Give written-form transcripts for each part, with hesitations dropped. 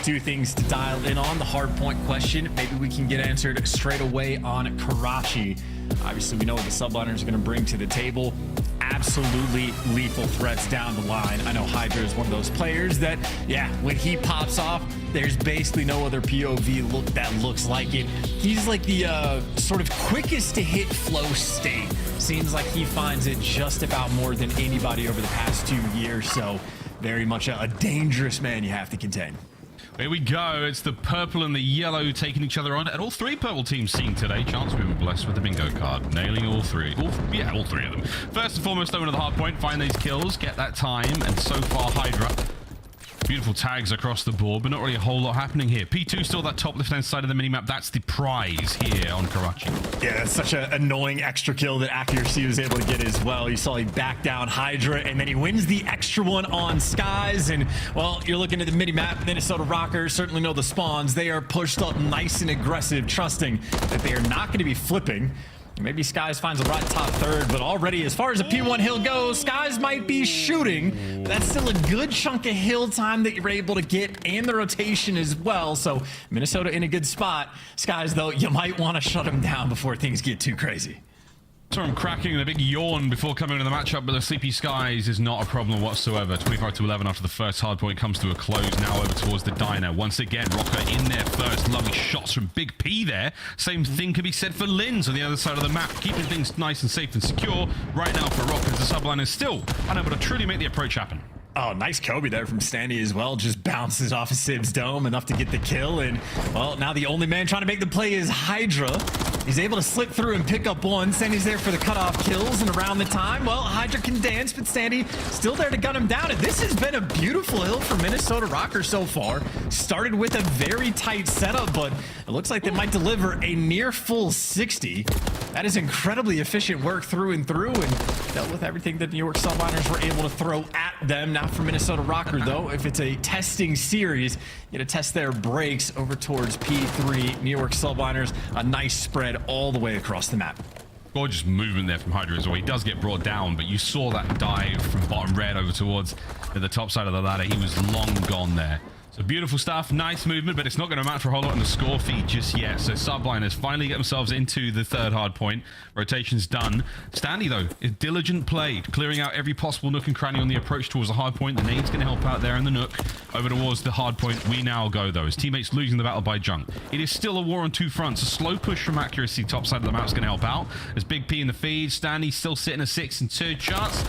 two things to dial in on. The hard point question, maybe we can get answered straight away on Karachi. Obviously, we know what the Subliners are going to bring to the table. Absolutely lethal threats down the line. I know Hydra is one of those players that, yeah, when he pops off, there's basically no other POV look that looks like it. He's like the sort of quickest to hit flow state. Seems like he finds it just about more than anybody over the past 2 years. So very much a dangerous man you have to contain. Here we go. It's the purple and the yellow taking each other on. And all three purple teams seen today. Chance we were blessed with the bingo card. Nailing all three. All three of them. First and foremost, over to the hard point. Find these kills. Get that time. And so far, Hydra. Beautiful tags across the board, but not really a whole lot happening here. P2 still that top left-hand side of the minimap. That's the prize here on Karachi. Yeah, that's such an annoying extra kill that Accuracy was able to get as well. You saw he back down Hydra, and then he wins the extra one on Skies. And, well, you're looking at the minimap. Minnesota Rokkr certainly know the spawns. They are pushed up nice and aggressive, trusting that they are not going to be flipping. Maybe Skies finds a right top third, but already as far as the P1 hill goes, Skies might be shooting. That's still a good chunk of hill time that you're able to get, and the rotation as well. So Minnesota in a good spot. Skies, though, you might want to shut him down before things get too crazy. Saw him cracking a big yawn before coming into the matchup, but the Sleepy Skies is not a problem whatsoever. 25-11 after the first hard point comes to a close. Now over towards the diner. Once again, Rokkr in there first. Lovely shots from Big P there. Same thing can be said for Linz on the other side of the map. Keeping things nice and safe and secure. Right now for Rokkr, the Subliners still unable to truly make the approach happen. Oh, nice Kobe there from Standy as well. Just bounces off of Sib's dome enough to get the kill. And, well, now the only man trying to make the play is Hydra. He's able to slip through and pick up one. Standy's there for the cutoff kills, and around the time, well, Hydra can dance, but Standy still there to gun him down. And this has been a beautiful hill for Minnesota Rokkr so far. Started with a very tight setup, but it looks like they might deliver a near full 60. That is incredibly efficient work through and through, and dealt with everything that the New York Subliners were able to throw at them. Now for Minnesota Rokkr, though, if it's a testing series, you got to test their brakes over towards P3. New York Subliners, a nice spread all the way across the map. Gorgeous movement there from Hydra as well. He does get brought down, but you saw that dive from bottom red over towards the top side of the ladder. He was long gone there. So beautiful stuff, nice movement, but it's not going to matter for a whole lot on the score feed just yet. So Subliners finally get themselves into the third hard point. Rotation's done. Standy, though, is diligent play, clearing out every possible nook and cranny on the approach towards the hard point. The nade's going to help out there in the nook. Over towards the hard point, we now go, though. His teammates losing the battle by junk. It is still a war on two fronts. A slow push from Accuracy, top side of the map, is going to help out. There's Big P in the feed. Standy still sitting a 6 and 2 chance.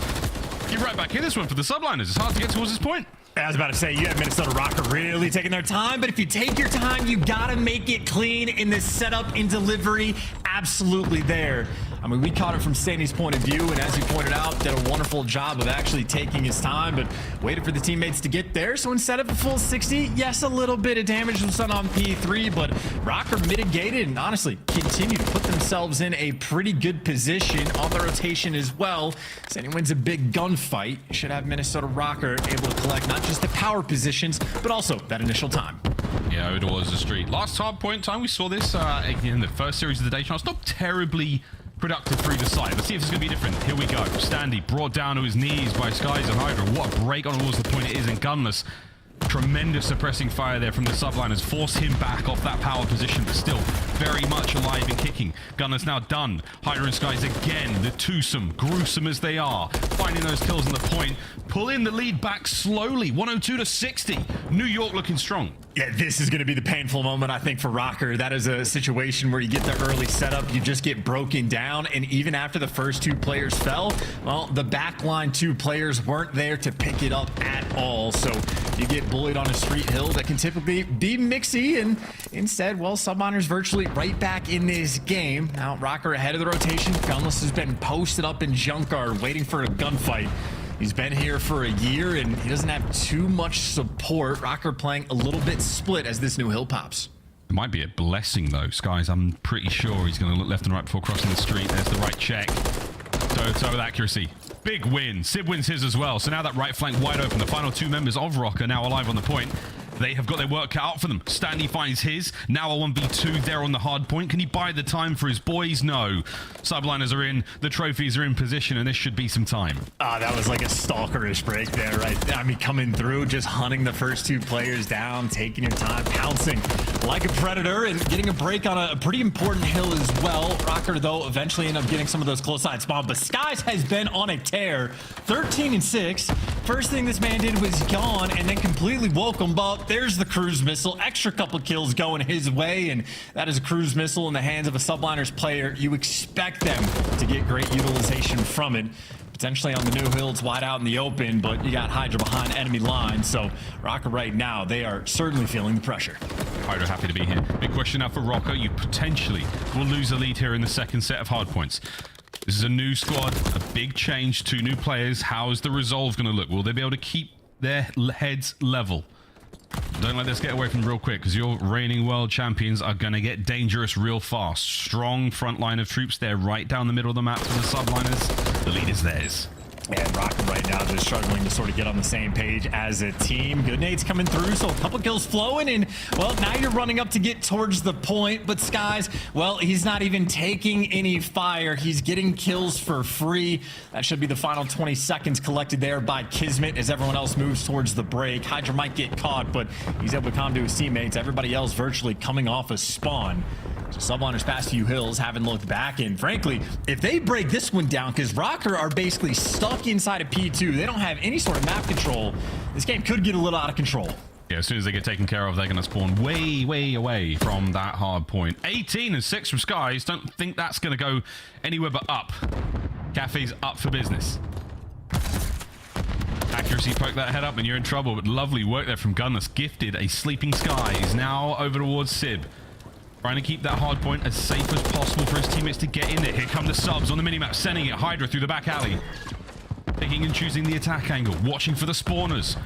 Get right back in this one for the Subliners. It's hard to get towards this point. I was about to say, you have Minnesota Rokkr really taking their time, but if you take your time, you gotta make it clean in this setup and delivery. Absolutely there. I mean, we caught it from Standy's point of view, and as he pointed out, did a wonderful job of actually taking his time, but waited for the teammates to get there. So instead of a full 60, yes, a little bit of damage was done on P3, but Rokkr mitigated and honestly continued to put themselves in a pretty good position on the rotation as well. Standy wins a big gunfight. Should have Minnesota Rokkr able to collect not just the power positions, but also that initial time. Yeah, it was the street. Last hard point time, we saw this in the first series of the day. It's not terribly productive through the side. Let's see if it's going to be different. Here we go. Standy brought down to his knees by Skies and Hydra. What a break on towards the point it is, and Gunless. Tremendous suppressing fire there from the Subliners. Force him back off that power position, but still very much alive and kicking. Gunner's now done. Hydra and Skies again, the twosome, gruesome as they are, finding those kills on the point, pulling the lead back slowly, 102 to 60. New York looking strong. Yeah, this is going to be the painful moment, I think, for Rokkr. That is a situation where you get the early setup, you just get broken down, and even after the first two players fell, well, the backline two players weren't there to pick it up at all. So you get bullied on a street hill that can typically be mixy, and instead, well, Subliners virtually right back in this game. Now, Rokkr ahead of the rotation. Gunless has been posted up in Junkyard, waiting for a gunfight. He's been here for a year, and he doesn't have too much support. Rokkr playing a little bit split as this new hill pops. It might be a blessing, though, Skies. I'm pretty sure he's going to look left and right before crossing the street. There's the right check. So with accuracy. Big win. Sib wins his as well. So now that right flank wide open. The final two members of Rokkr now alive on the point. They have got their work cut out for them. Stanley finds his. Now a 1v2 there on the hard point. Can he buy the time for his boys? No. Subliners are in. The trophies are in position, and this should be some time. That was like a stalkerish break there, right? I mean, coming through, just hunting the first two players down, taking your time, pouncing like a predator, and getting a break on a pretty important hill as well. Rokkr, though, eventually ended up getting some of those close side spawns, but Skies has been on a tear. 13-6. First thing this man did was gone, and then completely woke him up. There's the cruise missile, extra couple kills going his way, and that is a cruise missile in the hands of a Subliners player. You expect them to get great utilization from it. Potentially on the new hill, it's wide out in the open, but you got Hydra behind enemy lines, so Rokkr right now, they are certainly feeling the pressure. Hydra happy to be here. Big question now for Rokkr. You potentially will lose a lead here in the second set of hard points. This is a new squad, a big change, 2 new players. How is the resolve going to look? Will they be able to keep their heads level? Don't let this get away from real quick, because your reigning world champions are going to get dangerous real fast. Strong front line of troops there right down the middle of the map for the Subliners. The lead is theirs. And Rokkr right now just struggling to sort of get on the same page as a team. Good nades coming through, so a couple kills flowing, and well, now you're running up to get towards the point, but Skies, well, he's not even taking any fire. He's getting kills for free. That should be the final 20 seconds collected there by Kismet as everyone else moves towards the break. Hydra might get caught, but he's able to calm to his teammates. Everybody else virtually coming off a spawn. So Subliners past few hills, haven't looked back, and frankly, if they break this one down, because Rokkr are basically stuck inside of P2, they don't have any sort of map control, this game could get a little out of control. Yeah, as soon as they get taken care of, they're going to spawn way, way away from that hard point. 18-6 from Skies. Don't think that's going to go anywhere but up. Cafe's up for business. Accuracy, poke that head up and you're in trouble, but lovely work there from Gunless. Gifted a sleeping Skies. Now over towards Sib. Trying to keep that hard point as safe as possible for his teammates to get in there. Here come the subs on the minimap, sending it. Hydra through the back alley. Picking and choosing the attack angle. Watching for the spawners.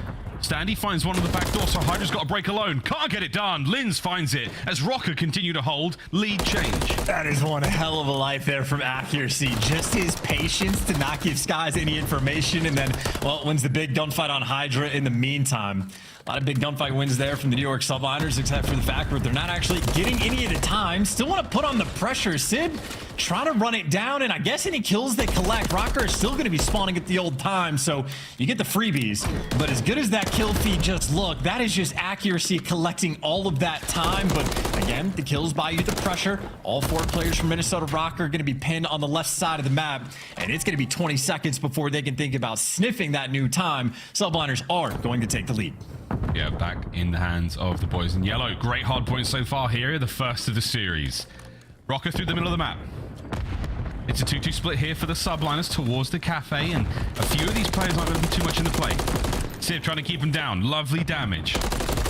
Standy finds one on the back door, so Hydra's got a break alone. Can't get it done. Linz finds it as Rokkr continue to hold. Lead change. That is one hell of a life there from Accuracy. Just his patience to not give Skies any information, and then, well, wins the big gunfight on Hydra in the meantime. A lot of big gunfight wins there from the New York Subliners, except for the fact that they're not actually getting any at a time. Still want to put on the pressure. Sid trying to run it down, and I guess any kills they collect, Rokkr is still going to be spawning at the old time, so you get the freebies. But as good as that kill feed just looked, that is just Accuracy collecting all of that time. But again, the kills buy you the pressure. All 4 players from Minnesota Rokkr are going to be pinned on the left side of the map, and it's going to be 20 seconds before they can think about sniffing that new time. Subliners are going to take the lead. Yeah, back in the hands of the boys in yellow. Great hard points so far here, the first of the series. Rokkr through the middle of the map. It's a 2-2 split here for the Subliners towards the cafe, and a few of these players aren't going to be too much in the play. Sib trying to keep him down. Lovely damage.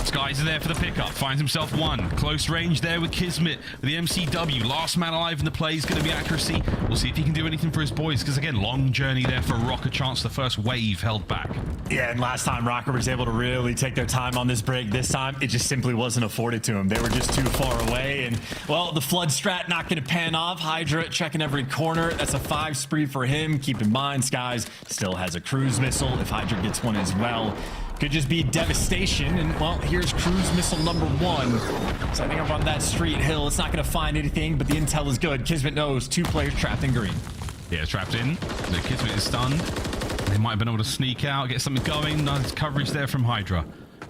Skies are there for the pickup. Finds himself one. Close range there with Kismet with the MCW. Last man alive in the play is going to be Accuracy. We'll see if he can do anything for his boys, because again, long journey there for Rokkr. Chance the first wave held back. Yeah, and last time Rokkr was able to really take their time on this break. This time, it just simply wasn't afforded to him. They were just too far away, and well, the flood strat not going to pan off. Hydra checking every corner. That's a 5 spree for him. Keep in mind, Skies still has a cruise missile if Hydra gets one as well. Could just be devastation, and well, here's cruise missile number 1. So I think up on that street hill, it's not going to find anything, but the intel is good. Kismet knows 2 players trapped in green. Yeah, trapped in. The Kismet is stunned. They might have been able to sneak out, get something going. Nice coverage there from Hydra.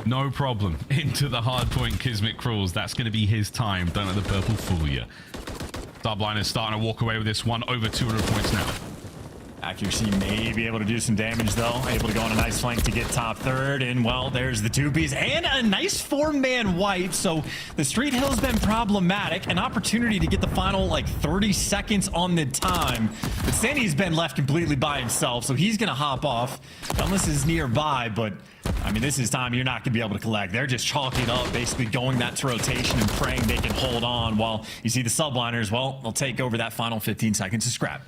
No problem. Into the hard point, Kismet crawls. That's going to be his time. Don't let the purple fool you. Subliners starting to walk away with this one. Over 200 points now. Accuracy may be able to do some damage, though. Able to go on a nice flank to get top 3rd. And, well, there's the 2Bs and a nice 4-man wipe. So the street hill's been problematic. An opportunity to get the final, 30 seconds on the time. But Sandy's been left completely by himself, so he's going to hop off. Unless is nearby, but, I mean, this is time you're not going to be able to collect. They're just chalking up, basically going that to rotation and praying they can hold on, while you see the Subliners, well, they'll take over that final 15 seconds to scrap.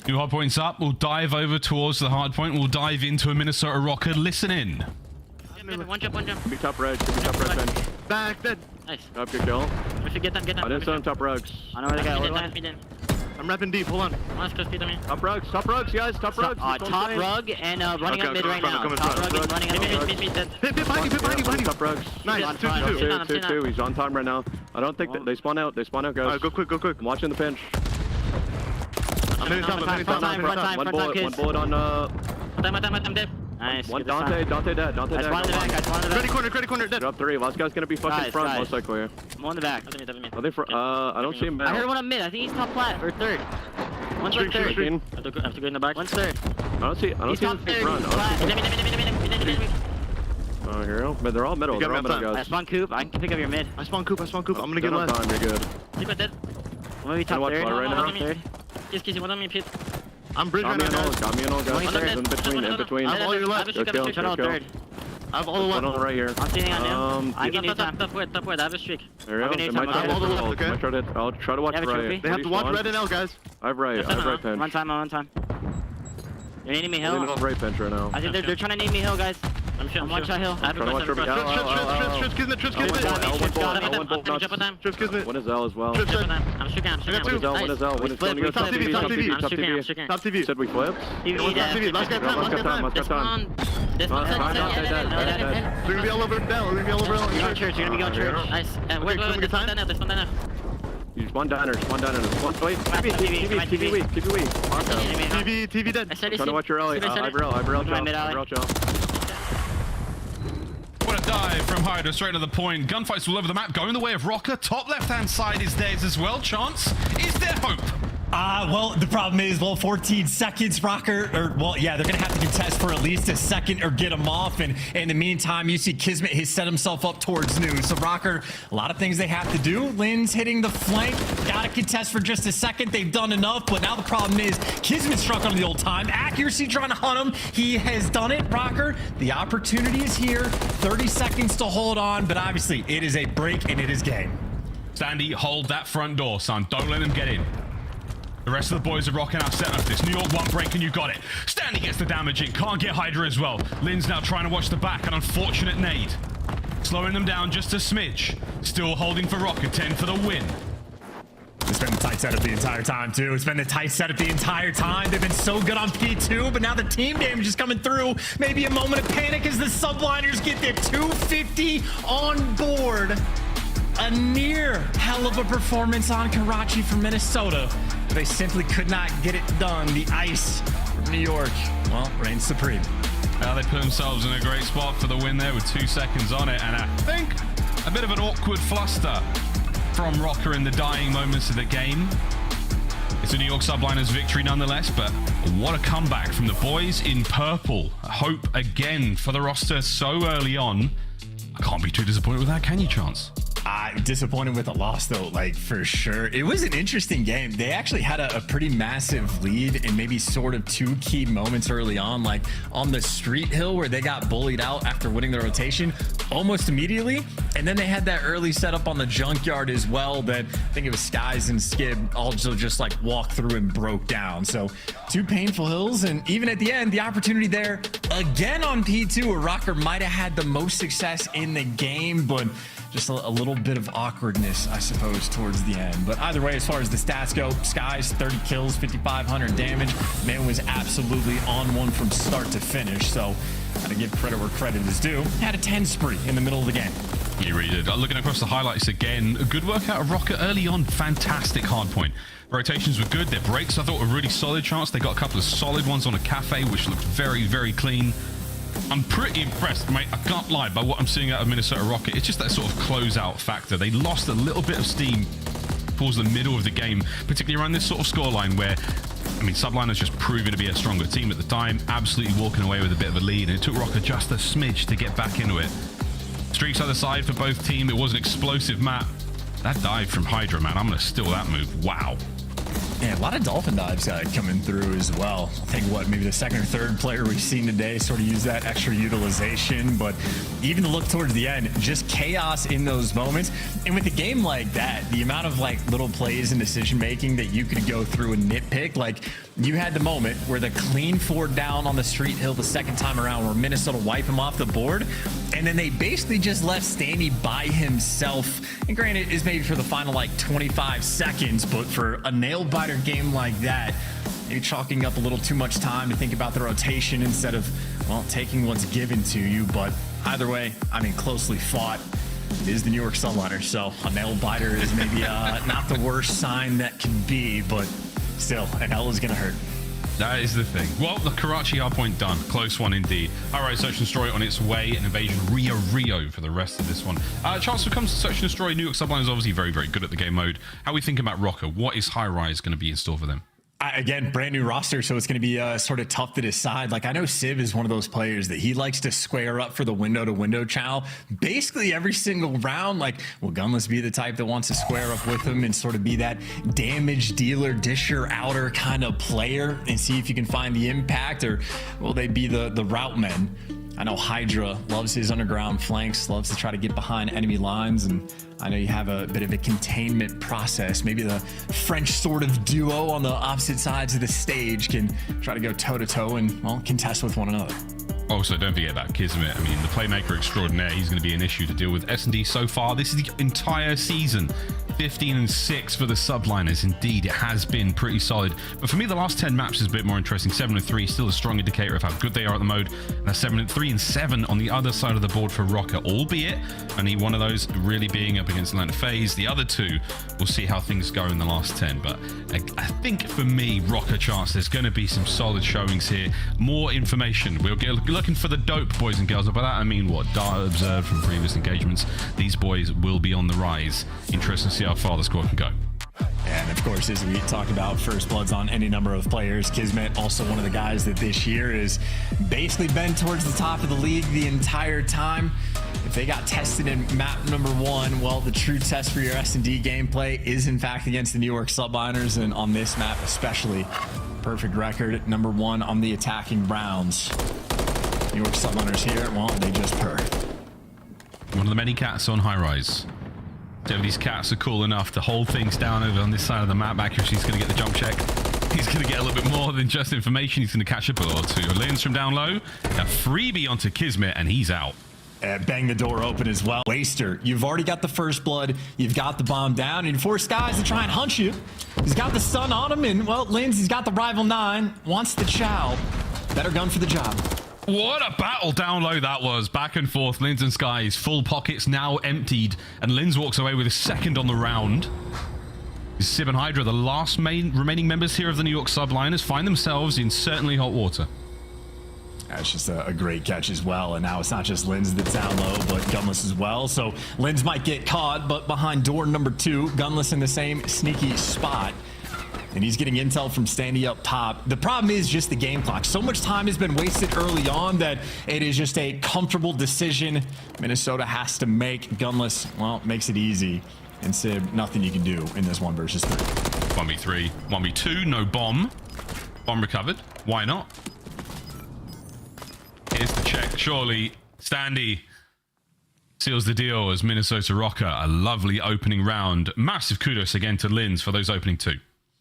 2 hard points up. We'll dive over towards the hard point. We'll dive into a Minnesota Rokkr. Listen in. One jump. Be top red, Ben. Back, Ben. Nice. Up your kill. We should get them. I didn't on top rugs. I know where they go. Let me in. I'm repping deep. Hold on. Nice, close feet on me. Top rugs, guys. Top rugs. Top rug and running up mid right now. Top rug and running up mid. Hit behind you. Top rugs. Nice. 2. He's on time right now. I don't think that they spawn out. Guys. Alright, go quick. I'm watching the pinch. I'm hitting top. One bullet on I'm dead. Nice. One Dante dead. I spawned in the back. Ready corner, dead. Drop 3. Last guy's gonna be fucking front, most likely. I'm on the back. Are they for, I don't see him. I heard one on mid. I think he's top flat or third. One's like third. I have to go in the back. One's third. I don't see him front. Oh, here we go. But they're all middle. Guys. I spawn coop. I can pick up your mid. I spawn coop. I'm gonna get left. You're good. Keep it dead. Maybe top third. Right now. Kiss, one on me, Pete. I'm bridge right now. Got me an all, guys. In between. I have all your left. Let's go. I have all the left. Right here. I'm sitting on you. I can do time. Top wood. I have a streak. There we go. I have all the left, okay? I'll try to watch right. They have to watch red and L, guys. I have right pinch. One time. You're needing me hill? I'm right pinch right now. I think they're trying to need me hill, guys. I'm one shot hill. I have a watch question. Trips, Kismet. One is L as well. I'm shooting. One is L. One is Top TV. Top TV. Said we flip. TV. Last guy time. This one's They're gonna be all over L. You're gonna be going church. Nice. Wait. This one done. You spawn diner. Wait. TV weak. TV dead. Trying to watch your alley. I've What a dive from Hydra straight to the point. Gunfights all over the map, going the way of Rokkr. Top left-hand side is theirs as well. Chance, is there hope? Well, the problem is, 14 seconds, Rokkr, they're going to have to contest for at least a second or get them off. And in the meantime, you see Kismet has set himself up towards new. So Rokkr, a lot of things they have to do. Lynn's hitting the flank. Got to contest for just a second. They've done enough, but now the problem is Kismet struck on the old time. Accuracy trying to hunt him. He has done it, Rokkr. The opportunity is here. 30 seconds to hold on, but obviously it is a break and it is game. Standy, hold that front door, son. Don't let them get in. The rest of the boys are rocking out set up this. New York one break and you got it. Standy gets the damage in. Can't get Hydra as well. Lynn's now trying to watch the back. An unfortunate nade. Slowing them down just a smidge. Still holding for Rokkr. 10 for the win. It's been the tight setup the entire time, too. They've been so good on P2, but now the team damage is coming through. Maybe a moment of panic as the Subliners get their 250 on board. A near hell of a performance on Karachi from Minnesota. They simply could not get it done. The ice from New York, reigns supreme. Now they put themselves in a great spot for the win there with 2 seconds on it. And I think a bit of an awkward fluster from Rokkr in the dying moments of the game. It's a New York Subliners victory nonetheless, but what a comeback from the boys in purple. Hope again for the roster so early on. I can't be too disappointed with that, can you, Chance? Disappointed with the loss, though, for sure. It was an interesting game. They actually had a pretty massive lead in maybe sort of 2 key moments early on, like on the street hill where they got bullied out after winning the rotation almost immediately. And then they had that early setup on the junkyard as well that I think it was Skies and Skib also just walked through and broke down. So 2 painful hills. And even at the end, the opportunity there again on P2 where Rokkr might have had the most success in the game, but just a little bit of awkwardness, I suppose, towards the end. But either way, as far as the stats go, Skies, 30 kills, 5,500 damage. Man was absolutely on one from start to finish. So gotta give credit where credit is due. Had a 10 spree in the middle of the game. You really did. Looking across the highlights again, a good work out of Rokkr early on. Fantastic hardpoint. Rotations were good. Their breaks, I thought, were really solid. Chance, they got a couple of solid ones on a cafe, which looked very, very clean. I'm pretty impressed, mate. I can't lie by what I'm seeing out of Minnesota Rokkr. It's just that sort of closeout factor. They lost a little bit of steam towards the middle of the game, particularly around this sort of scoreline where, Subliners just proven to be a stronger team at the time, absolutely walking away with a bit of a lead, and it took Rokkr just a smidge to get back into it. Streaks either side for both teams. It was an explosive map. That dive from Hydra, man, I'm going to steal that move. Wow. Yeah, a lot of dolphin dives coming through as well. I think maybe the second or third player we've seen today sort of use that extra utilization, but even to look towards the end, just chaos in those moments. And with a game like that, the amount of little plays and decision making that you could go through and nitpick, you had the moment where the clean 4 down on the street hill the second time around where Minnesota wiped him off the board, and then they basically just left Standy by himself. And granted, it's maybe for the final 25 seconds, but for a nail biter tighter game like that, maybe chalking up a little too much time to think about the rotation instead of, well, taking what's given to you. But either way, I mean, closely fought. It is the New York Subliners, so a nail biter is maybe not the worst sign that can be, but still, an L is going to hurt. That is the thing. Well, the Karachi hardpoint done. Close one indeed. All right, Search and Destroy on its way. An invasion Rio for the rest of this one. Charles, when it comes to Search and Destroy, New York Subliners obviously very, very good at the game mode. How are we thinking about Rokkr? What is High Rise going to be in store for them? Again, brand new roster, so it's going to be sort of tough to decide. Like, I know Civ is one of those players that he likes to square up for the window-to-window chow basically every single round. Like, will Gunless be the type that wants to square up with him and sort of be that damage dealer, disher, outer kind of player and see if you can find the impact, or will they be the route men? I know Hydra loves his underground flanks, loves to try to get behind enemy lines, and I know you have a bit of a containment process. Maybe the French sort of duo on the opposite sides of the stage can try to go toe-to-toe and, well, contest with one another. Also, don't forget about Kismet. I mean, the playmaker extraordinaire, he's going to be an issue to deal with. S&D so far, this is the entire season. 15-6 for the Subliners. Indeed, it has been pretty solid. But for me, the last 10 maps is a bit more interesting. 7-3, still a strong indicator of how good they are at the mode. And that's 7-3-7 on the other side of the board for Rokkr, albeit only one of those really being up against Atlanta FaZe. The other two, we'll see how things go in the last 10. But I think for me, Rokkr charts, there's going to be some solid showings here. More information. We'll get looking for the dope, boys and girls. And by that, I mean what? Data observed from previous engagements. These boys will be on the rise. Interesting to see how far the squad can go. And of course, as we talked about, first bloods on any number of players. Kismet, also one of the guys that this year has basically been towards the top of the league the entire time. If they got tested in map number 1, well, the true test for your S&D gameplay is in fact against the New York Subliners, and on this map especially, perfect record at number 1 on the attacking rounds. New York Subliners here, well, they just purr. One of the many cats on High Rise. So these cats are cool enough to hold things down over on this side of the map. Accuracy's going to get the jump check. He's going to get a little bit more than just information. He's going to catch a bullet or two. Lins from down low. A freebie onto Kismet, and he's out. Bang the door open as well. Waster, you've already got the first blood. You've got the bomb down, and you force guys to try and hunt you. He's got the stun on him, and, well, Lins, he's got the rival 9. Wants the chow. Better gun for the job. What a battle down low that was. Back and forth. Lins and Skies. Full pockets now emptied. And Lins walks away with a second on the round. Sib and Hydra, the last remaining members here of the New York Subliners, find themselves in certainly hot water. That's just a great catch as well. And now it's not just Lins that's down low, but Gunless as well. So Lins might get caught, but behind door number 2, Gunless in the same sneaky spot. And he's getting intel from Standy up top. The problem is just the game clock. So much time has been wasted early on that it is just a comfortable decision Minnesota has to make. Gunless, well, makes it easy. And Sib, nothing you can do in this 1 versus 3. 1v3, 1v2, no bomb. Bomb recovered. Why not? Here's the check. Surely Standy seals the deal as Minnesota Rokkr. A lovely opening round. Massive kudos again to Lins for those opening 2.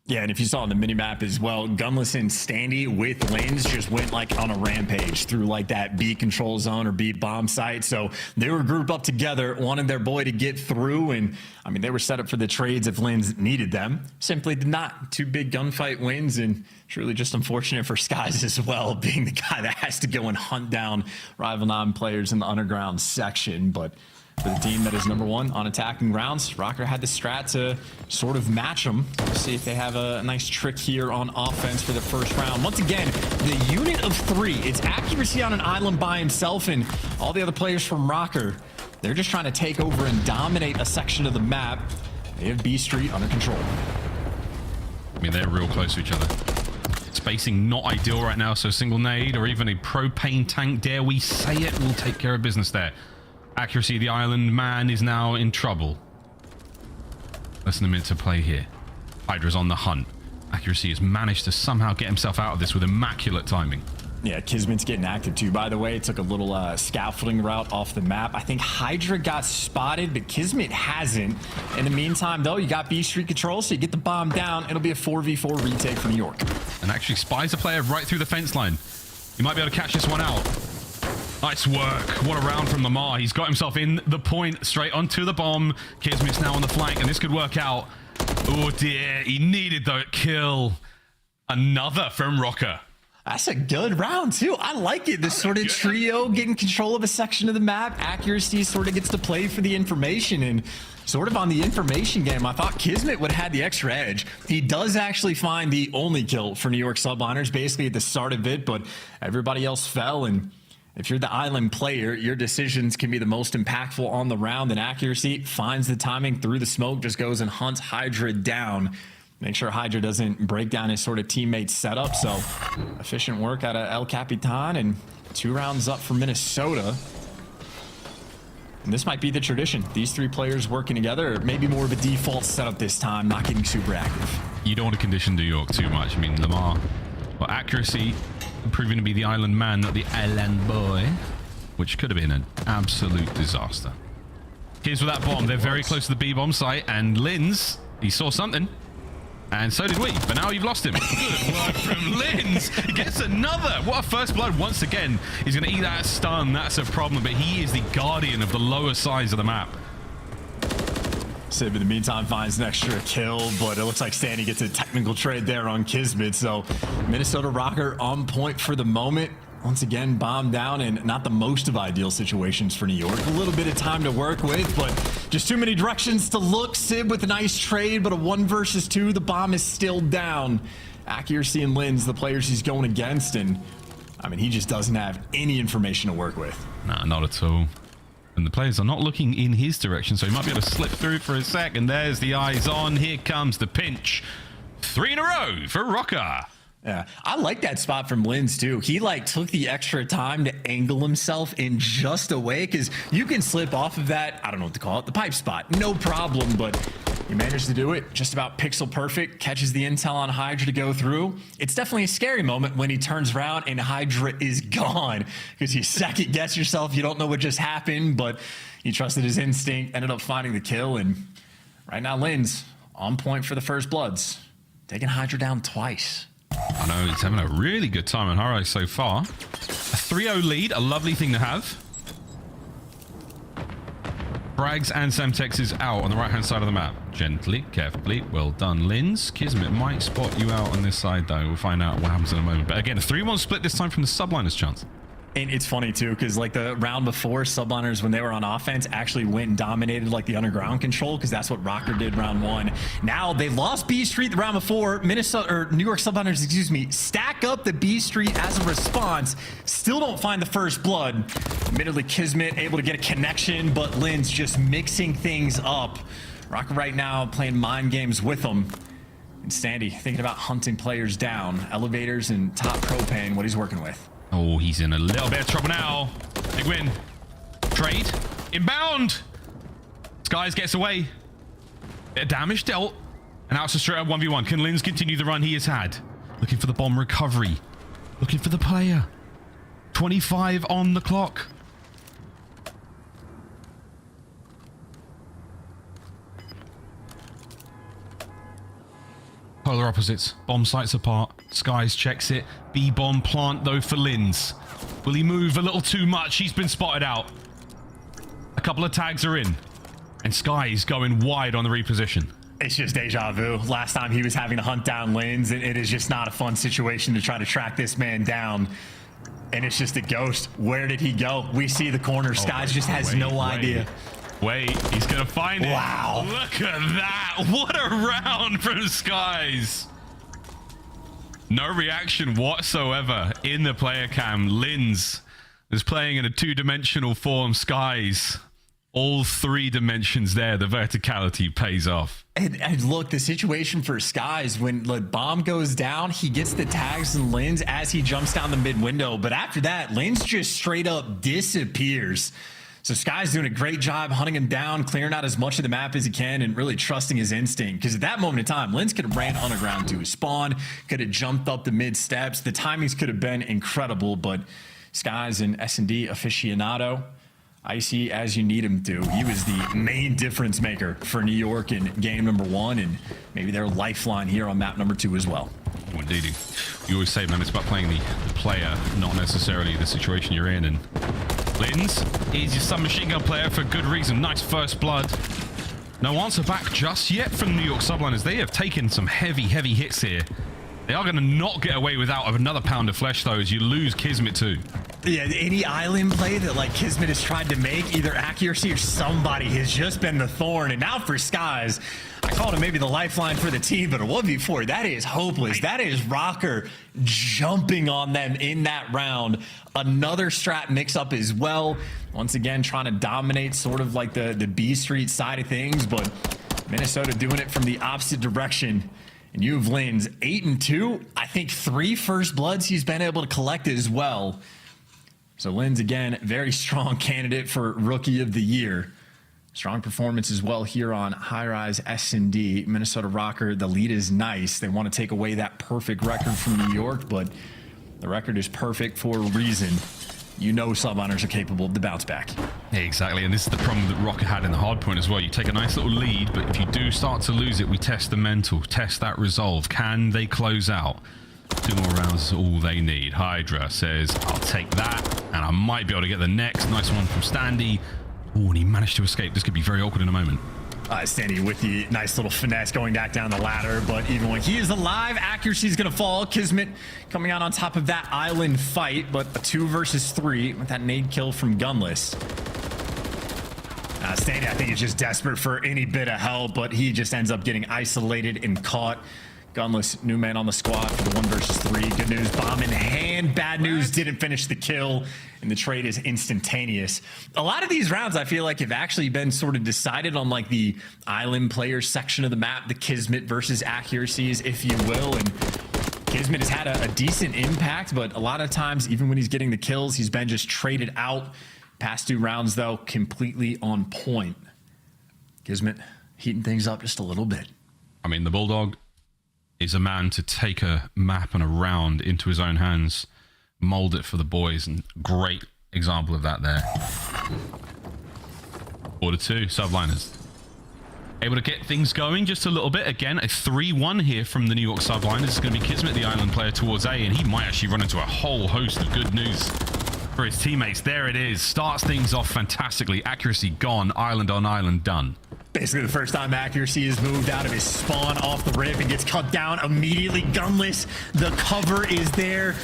Yeah, and if you saw on the minimap as well, Gunless and Standy with Lins just went like on a rampage through like that B control zone or B bomb site. So they were grouped up together, wanted their boy to get through. And I mean, they were set up for the trades if Lins needed them. Simply did not. 2 big gunfight wins, and truly just unfortunate for Skies as well, being the guy that has to go and hunt down rival non-players in the underground section. But for the team that is number 1 on attacking rounds, Rokkr had the strat to sort of match them. Let's see if they have a nice trick here on offense for the first round. Once again, the unit of 3. It's Accuracy on an island by himself, and all the other players from Rokkr, they're just trying to take over and dominate a section of the map. They have B Street under control. I mean, they're real close to each other. Spacing not ideal right now, so a single nade or even a propane tank, dare we say it, will take care of business there. Accuracy, the island man, is now in trouble. Less than a minute to play here. Hydra's on the hunt. Accuracy has managed to somehow get himself out of this with immaculate timing. Yeah, Kismet's getting active too, by the way. Took a little scaffolding route off the map. I think Hydra got spotted, but Kismet hasn't. In the meantime, though, you got B Street control, so you get the bomb down. It'll be a 4v4 retake for New York. And actually spies a player right through the fence line. You might be able to catch this one out. Nice work. What a round from Lamar. He's got himself in the point, straight onto the bomb. Kismet's now on the flank, and this could work out. Oh dear, he needed the kill. Another from Rokkr. That's a good round, too. I like it. This sort of trio getting control of a section of the map. Accuracy sort of gets to play for the information. And sort of on the information game, I thought Kismet would have had the extra edge. He does actually find the only kill for New York Subliners, basically at the start of it, but everybody else fell. And if you're the island player, your decisions can be the most impactful on the round, and accuracy finds the timing through the smoke, just goes and hunts Hydra down. Make sure Hydra doesn't break down his sort of teammate setup. So efficient work out of El Capitan, and 2 rounds up for Minnesota. And this might be the tradition. These 3 players working together, or maybe more of a default setup this time, not getting super active. You don't want to condition New York too much. I mean, Lamar, well, accuracy proving to be the island man, not the island boy, which could have been an absolute disaster. Here's with that bomb. They're very close to the B-bomb site, and Linz, he saw something. And so did we, but now you've lost him. Good work from Linz. He gets another. What a first blood once again. He's going to eat that stun. That's a problem, but he is the guardian of the lower sides of the map. Sib, in the meantime, finds an extra kill, but it looks like Stanny gets a technical trade there on Kismet. So Minnesota Rokkr on point for the moment. Once again, bomb down, and not the most of ideal situations for New York. A little bit of time to work with, but just too many directions to look. Sib with a nice trade, but a 1 versus 2. The bomb is still down. Accuracy and Linz, the players he's going against, and I mean, he just doesn't have any information to work with. Nah, not at all. And the players are not looking in his direction, so he might be able to slip through for a sec. And there's the eyes on. Here comes the pinch. 3 in a row for Rokkr. Yeah, I like that spot from Linz too. He like took the extra time to angle himself in just a way, because you can slip off of that, I don't know what to call it, the pipe spot, no problem, but he managed to do it just about pixel perfect, catches the intel on Hydra to go through. It's definitely a scary moment when he turns around and Hydra is gone, because you second guess yourself, you don't know what just happened, but he trusted his instinct, ended up finding the kill, and right now Linz on point for the first bloods, taking Hydra down twice. I know, he's having a really good time on Haro so far. A 3-0 lead, a lovely thing to have. Brags and Semtex is out on the right-hand side of the map. Gently, carefully. Well done, Linz. Kismet might spot you out on this side, though. We'll find out what happens in a moment. But again, a 3-1 split this time from the Subliners chance. And it's funny too, because like the round before, Subliners, when they were on offense, actually went and dominated like the underground control, because that's what Rokkr did round 1. Now they lost B Street the round before. Minnesota, or New York Subliners, excuse me, stack up the B Street as a response. Still don't find the first blood. Admittedly, Kismet able to get a connection, but Linz just mixing things up. Rokkr right now playing mind games with them. And Standy thinking about hunting players down. Elevators and top propane, what he's working with. Oh, he's in a little bit of trouble now. Big win. Trade. Inbound. Skies gets away. Bit of damage dealt. And now it's a straight up 1v1. Can Linz continue the run he has had? Looking for the bomb recovery. Looking for the player. 25 on the clock. Polar opposites. Bomb sites apart. Skies checks it. B-bomb plant though for Linz. Will he move a little too much? He's been spotted out. A couple of tags are in. And Skies going wide on the reposition. It's just deja vu. Last time he was having to hunt down Linz, and it is just not a fun situation to try to track this man down. And it's just a ghost. Where did he go? We see the corner. Skies just has no idea. Wait, he's gonna find it. Wow. Look at that. What a round from Skies. No reaction whatsoever in the player cam. Linz is playing in a 2-dimensional form. Skies, all 3 dimensions there. The verticality pays off. And look, the situation for Skies, when the bomb goes down, he gets the tags and Linz as he jumps down the mid window. But after that, Linz just straight up disappears. So Sky's doing a great job hunting him down, clearing out as much of the map as he can, and really trusting his instinct. Because at that moment in time, Linz could have ran underground to his spawn, could have jumped up the mid steps. The timings could have been incredible, but Sky's an S&D aficionado. Icy as you need him to. He was the main difference maker for New York in game number 1, and maybe their lifeline here on map number 2 as well. Oh, indeed. You always say, man, it's about playing the player, not necessarily the situation you're in. And Lins, he's your submachine gun player for good reason. Nice first blood. No answer back just yet from New York Subliners. They have taken some heavy hits here. They are going to not get away without another pound of flesh, though, as you lose Kismet, too. Yeah, any island play that, like, Kismet has tried to make, either accuracy or somebody has just been the thorn. And now for Skies, I called him maybe the lifeline for the team, but a 1v4, that is hopeless. That is Rokkr jumping on them in that round. Another strat mix-up as well. Once again, trying to dominate sort of like the B Street side of things, but Minnesota doing it from the opposite direction. And you have Lins 8-2. I think 3 first bloods he's been able to collect as well. So Lins, again, very strong candidate for Rookie of the Year. Strong performance as well here on High Rise S&D. Minnesota Rokkr, the lead is nice. They want to take away that perfect record from New York, but the record is perfect for a reason. You know Subliners are capable of the bounce back. Yeah, exactly, and this is the problem that Rokkr had in the hard point as well. You take a nice little lead, but if you do start to lose it, we test the mental, test that resolve. Can they close out? 2 more rounds is all they need. Hydra says, I'll take that, and I might be able to get the next. Nice one from Standy. Oh, and he managed to escape. This could be very awkward in a moment. Standy with the nice little finesse going back down the ladder, but even when he is alive, accuracy is going to fall. Kismet coming out on top of that island fight, but a 2 versus 3 with that nade kill from Gunless. Standy, I think, is just desperate for any bit of help, but he just ends up getting isolated and caught. Gunless, new man on the squad for the 1 versus 3. Good news, bomb in hand. Bad news, didn't finish the kill, and the trade is instantaneous. A lot of these rounds, I feel like, have actually been sort of decided on like the island player section of the map, the Kismet versus accuracies, if you will. And Kismet has had a decent impact, but a lot of times, even when he's getting the kills, he's been just traded out. Past 2 rounds, though, completely on point. Kismet heating things up just a little bit. I mean, the Bulldog is a man to take a map and a round into his own hands, mold it for the boys, and great example of that there. Order 2, Subliners. Able to get things going just a little bit. Again, a 3-1 here from the New York Subliners. It's going to be Kismet, the island player, towards A, and he might actually run into a whole host of good news for his teammates. There it is. Starts things off fantastically. Accuracy gone. Island on island done. Basically, the first time accuracy is moved out of his spawn off the rip and gets cut down immediately. Gunless, the cover is there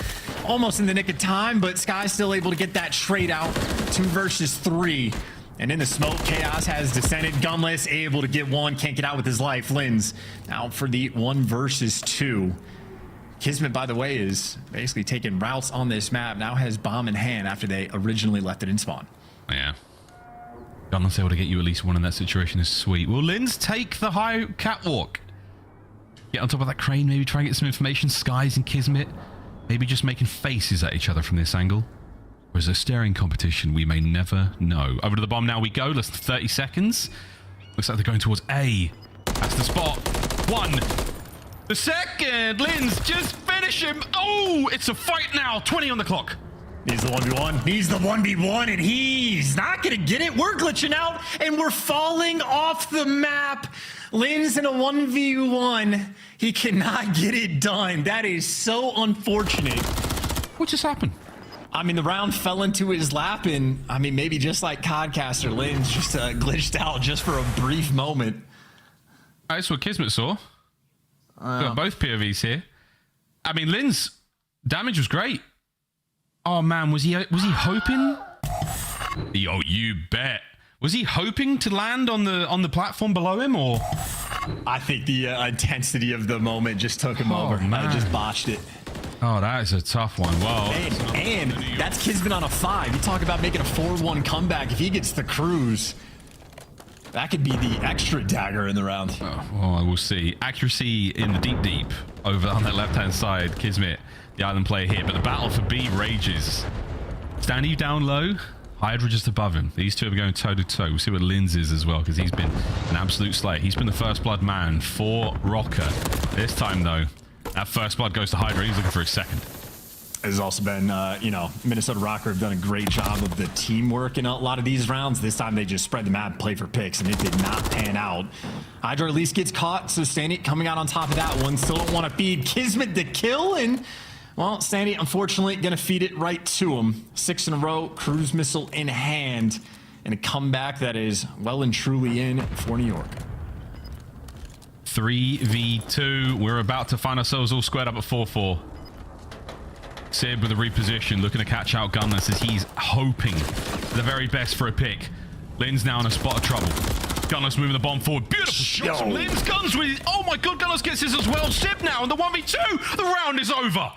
almost in the nick of time, but Sky's still able to get that trade out. 2 versus 3. And in the smoke, Chaos has descended. Gunless able to get 1, can't get out with his life. Lins out for the 1 versus 2. Kismet, by the way, is basically taking routes on this map. Now has bomb in hand after they originally left it in spawn. Yeah. Gunless able to get you at least 1 in that situation is sweet. Will Lins take the high catwalk? Get on top of that crane, maybe try and get some information. Skies and Kismet, maybe just making faces at each other from this angle. Or is there staring competition? We may never know. Over to the bomb now we go. Less than 30 seconds. Looks like they're going towards A. That's the spot. 1. The second. Lins, just finish him. Oh, it's a fight now. 20 on the clock. Needs the 1v1. Needs the 1v1, and he's not going to get it. We're glitching out, and we're falling off the map. Lins in a 1v1. He cannot get it done. That is so unfortunate. What just happened? I mean, the round fell into his lap, and, I mean, maybe just like Codcaster, Lins just glitched out just for a brief moment. That's what Kismet saw. Got both POVs here. I mean, Lins, damage was great. Oh man, was he hoping? Yo, you bet. Was he hoping to land on the platform below him, or? I think the intensity of the moment just took him over. I just botched it. Oh, that is a tough one. Whoa. And that's Kismet on a 5. You talk about making a 4-1 comeback. If he gets the cruise, that could be the extra dagger in the round. Oh, well, we'll see. Accuracy in the deep over on that left-hand side. Kismet, the island player here, but the battle for B rages. Standy down low, Hydra just above him. These two are going toe-to-toe. We'll see what Lins is as well, because he's been an absolute slayer. He's been the first blood man for Rokkr. This time, though, that first blood goes to Hydra. He's looking for his second. Has also been, you know, Minnesota Rokkr have done a great job of the teamwork in a lot of these rounds. This time they just spread the map, play for picks, and it did not pan out. Hydra at least gets caught, so Standy coming out on top of that one. Still don't want to feed Kismet the kill, and Well, Sandy, unfortunately, going to feed it right to him. 6 in a row, cruise missile in hand, and a comeback that is well and truly in for New York. 3v2. We're about to find ourselves all squared up at 4-4. Sib with a reposition, looking to catch out Gunless as he's hoping the very best for a pick. Lin's now in a spot of trouble. Gunless moving the bomb forward. Beautiful shots from Lin's. Guns with... Oh my god, Gunless gets this as well. Sib now in the 1v2. The round is over.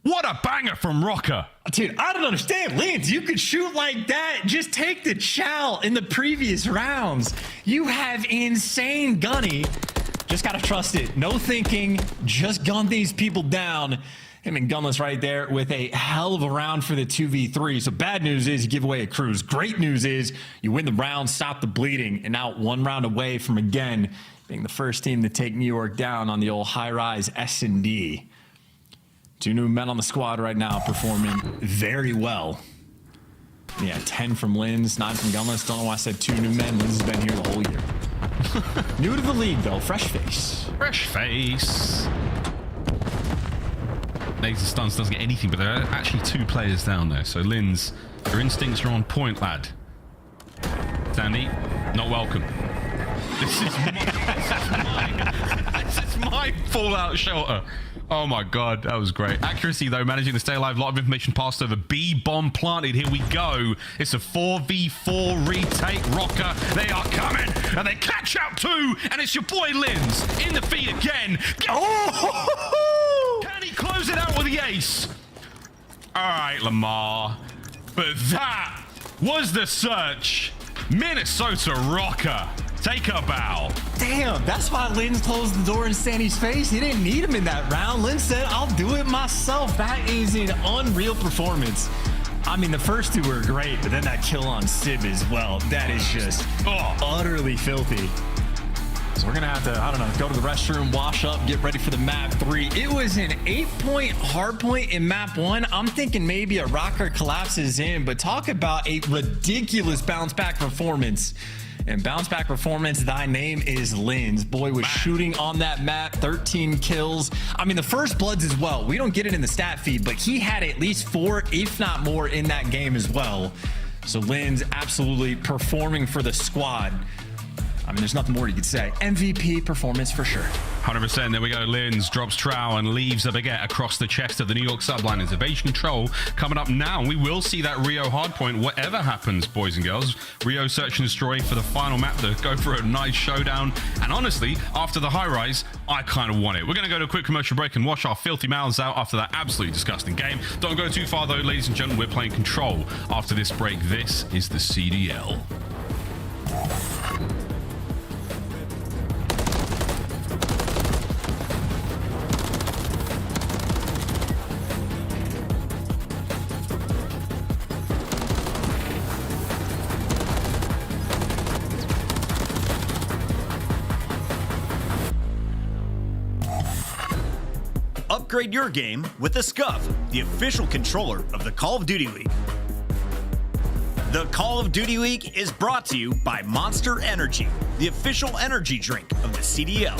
What a banger from Rokkr. Dude, I don't understand. Lance, you could shoot like that. Just take the chow in the previous rounds. You have insane gunny. Just gotta trust it. No thinking. Just gun these people down. Him and Gunless right there with a hell of a round for the 2v3. So bad news is you give away a cruise. Great news is you win the round, stop the bleeding, and now 1 round away from again being the first team to take New York down on the old high-rise S&D. 2 new men on the squad right now performing very well. Yeah, 10 from Linz, 9 from Gunless. Don't know why I said 2 new men. Linz has been here the whole year. New to the league, though. Fresh face. Fresh face. Laser stuns doesn't get anything, but there are actually 2 players down there. So, Linz, your instincts are on point, lad. Sandy, not welcome. This is my Fallout shelter. Oh my god, that was great. Accuracy though, managing to stay alive. A lot of information passed over. B bomb planted. Here we go. It's a 4v4 retake. Rokkr, they are coming, and they catch out 2, and it's your boy Linz in the feed again. Oh! Can he close it out with the ace? All right, Lamar, but that was the search. Minnesota Rokkr. Take a bow. Damn, that's why Linz closed the door in Sandy's face. He didn't need him in that round. Linz said, I'll do it myself. That is an unreal performance. I mean, the first 2 were great, but then that kill on Sib as well. That is just utterly filthy. So we're going to have to, I don't know, go to the restroom, wash up, get ready for the map 3. It was an 8-point hardpoint in map 1. I'm thinking maybe a Rokkr collapses in, but talk about a ridiculous bounce back performance. And bounce back performance, thy name is Linz. Boy was shooting on that map, 13 kills. I mean, the first bloods as well. We don't get it in the stat feed, but he had at least 4, if not more, in that game as well. So Linz absolutely performing for the squad. I mean, there's nothing more you could say. MVP performance for sure. 100%. There we go. Linz drops Trow and leaves a baguette across the chest of the New York Subliners. Evasion control coming up now. We will see that Rio hardpoint, whatever happens, boys and girls. Rio search and destroy for the final map to go for a nice showdown. And honestly, after the high rise, I kind of want it. We're going to go to a quick commercial break and wash our filthy mouths out after that absolutely disgusting game. Don't go too far though, ladies and gentlemen. We're playing control after this break. This is the CDL. Upgrade your game with the Scuff, the official controller of the Call of Duty League. The Call of Duty League is brought to you by Monster Energy, the official energy drink of the CDL.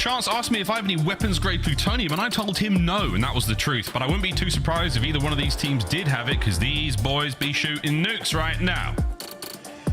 Chance asked me if I have any weapons-grade plutonium, and I told him no, and that was the truth. But I wouldn't be too surprised if either one of these teams did have it, because these boys be shooting nukes right now.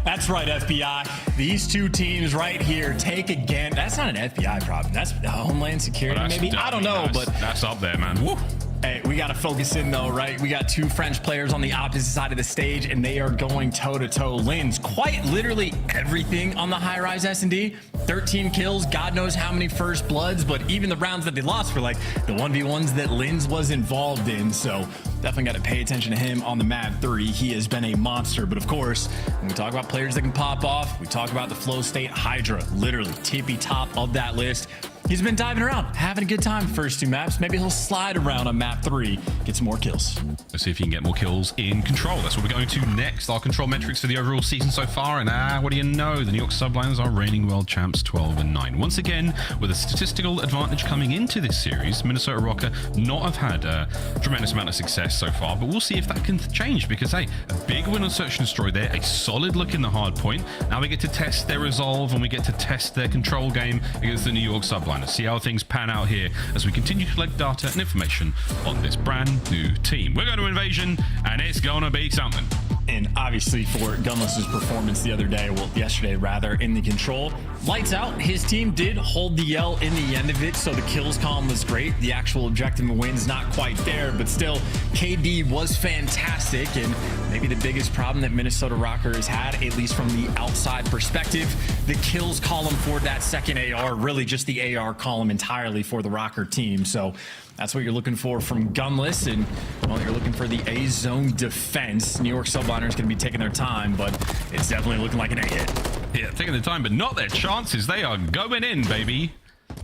That's right, FBI. These two teams right here take again. That's not an FBI problem. That's Homeland Security, maybe? I don't know, but that's up there, man. Woo. Hey, we got to focus in, though, right? We got two French players on the opposite side of the stage, and they are going toe-to-toe. Lins, quite literally everything on the high-rise S&D. 13 kills, God knows how many first bloods, but even the rounds that they lost were like the 1v1s that Lins was involved in. So definitely got to pay attention to him on the map 3. He has been a monster. But of course, when we talk about players that can pop off, we talk about the Flow State Hydra, literally tippy top of that list. He's been diving around, having a good time first 2 maps. Maybe he'll slide around on map 3, get some more kills. Let's see if he can get more kills in Control. That's what we're going to next. Our Control metrics for the overall season so far. And what do you know? The New York Subliners are reigning world champs 12-9. Once again, with a statistical advantage coming into this series, Minnesota Rokkr not have had a tremendous amount of success so far, but we'll see if that can change because, hey, a big win on Search and Destroy there, a solid look in the hard point. Now we get to test their resolve and we get to test their control game against the New York Subliners. See how things pan out here as we continue to collect data and information on this brand new team. We're going to Invasion, and it's gonna be something. And obviously for Gunless's performance the other day, well, yesterday rather, in the Control, lights out. His team did hold the L in the end of it, so the kills column was great. The actual objective and wins not quite there, but still, KD was fantastic, and maybe the biggest problem that Minnesota Rokkr has had, at least from the outside perspective, the kills column for that second AR, really just the AR column entirely for the Rokkr team. So that's what you're looking for from Gunless, and well, you're looking for the A zone defense. New York Subliners going to be taking their time, but it's definitely looking like an A hit. Yeah, taking the time, but not their chances. They are going in, baby.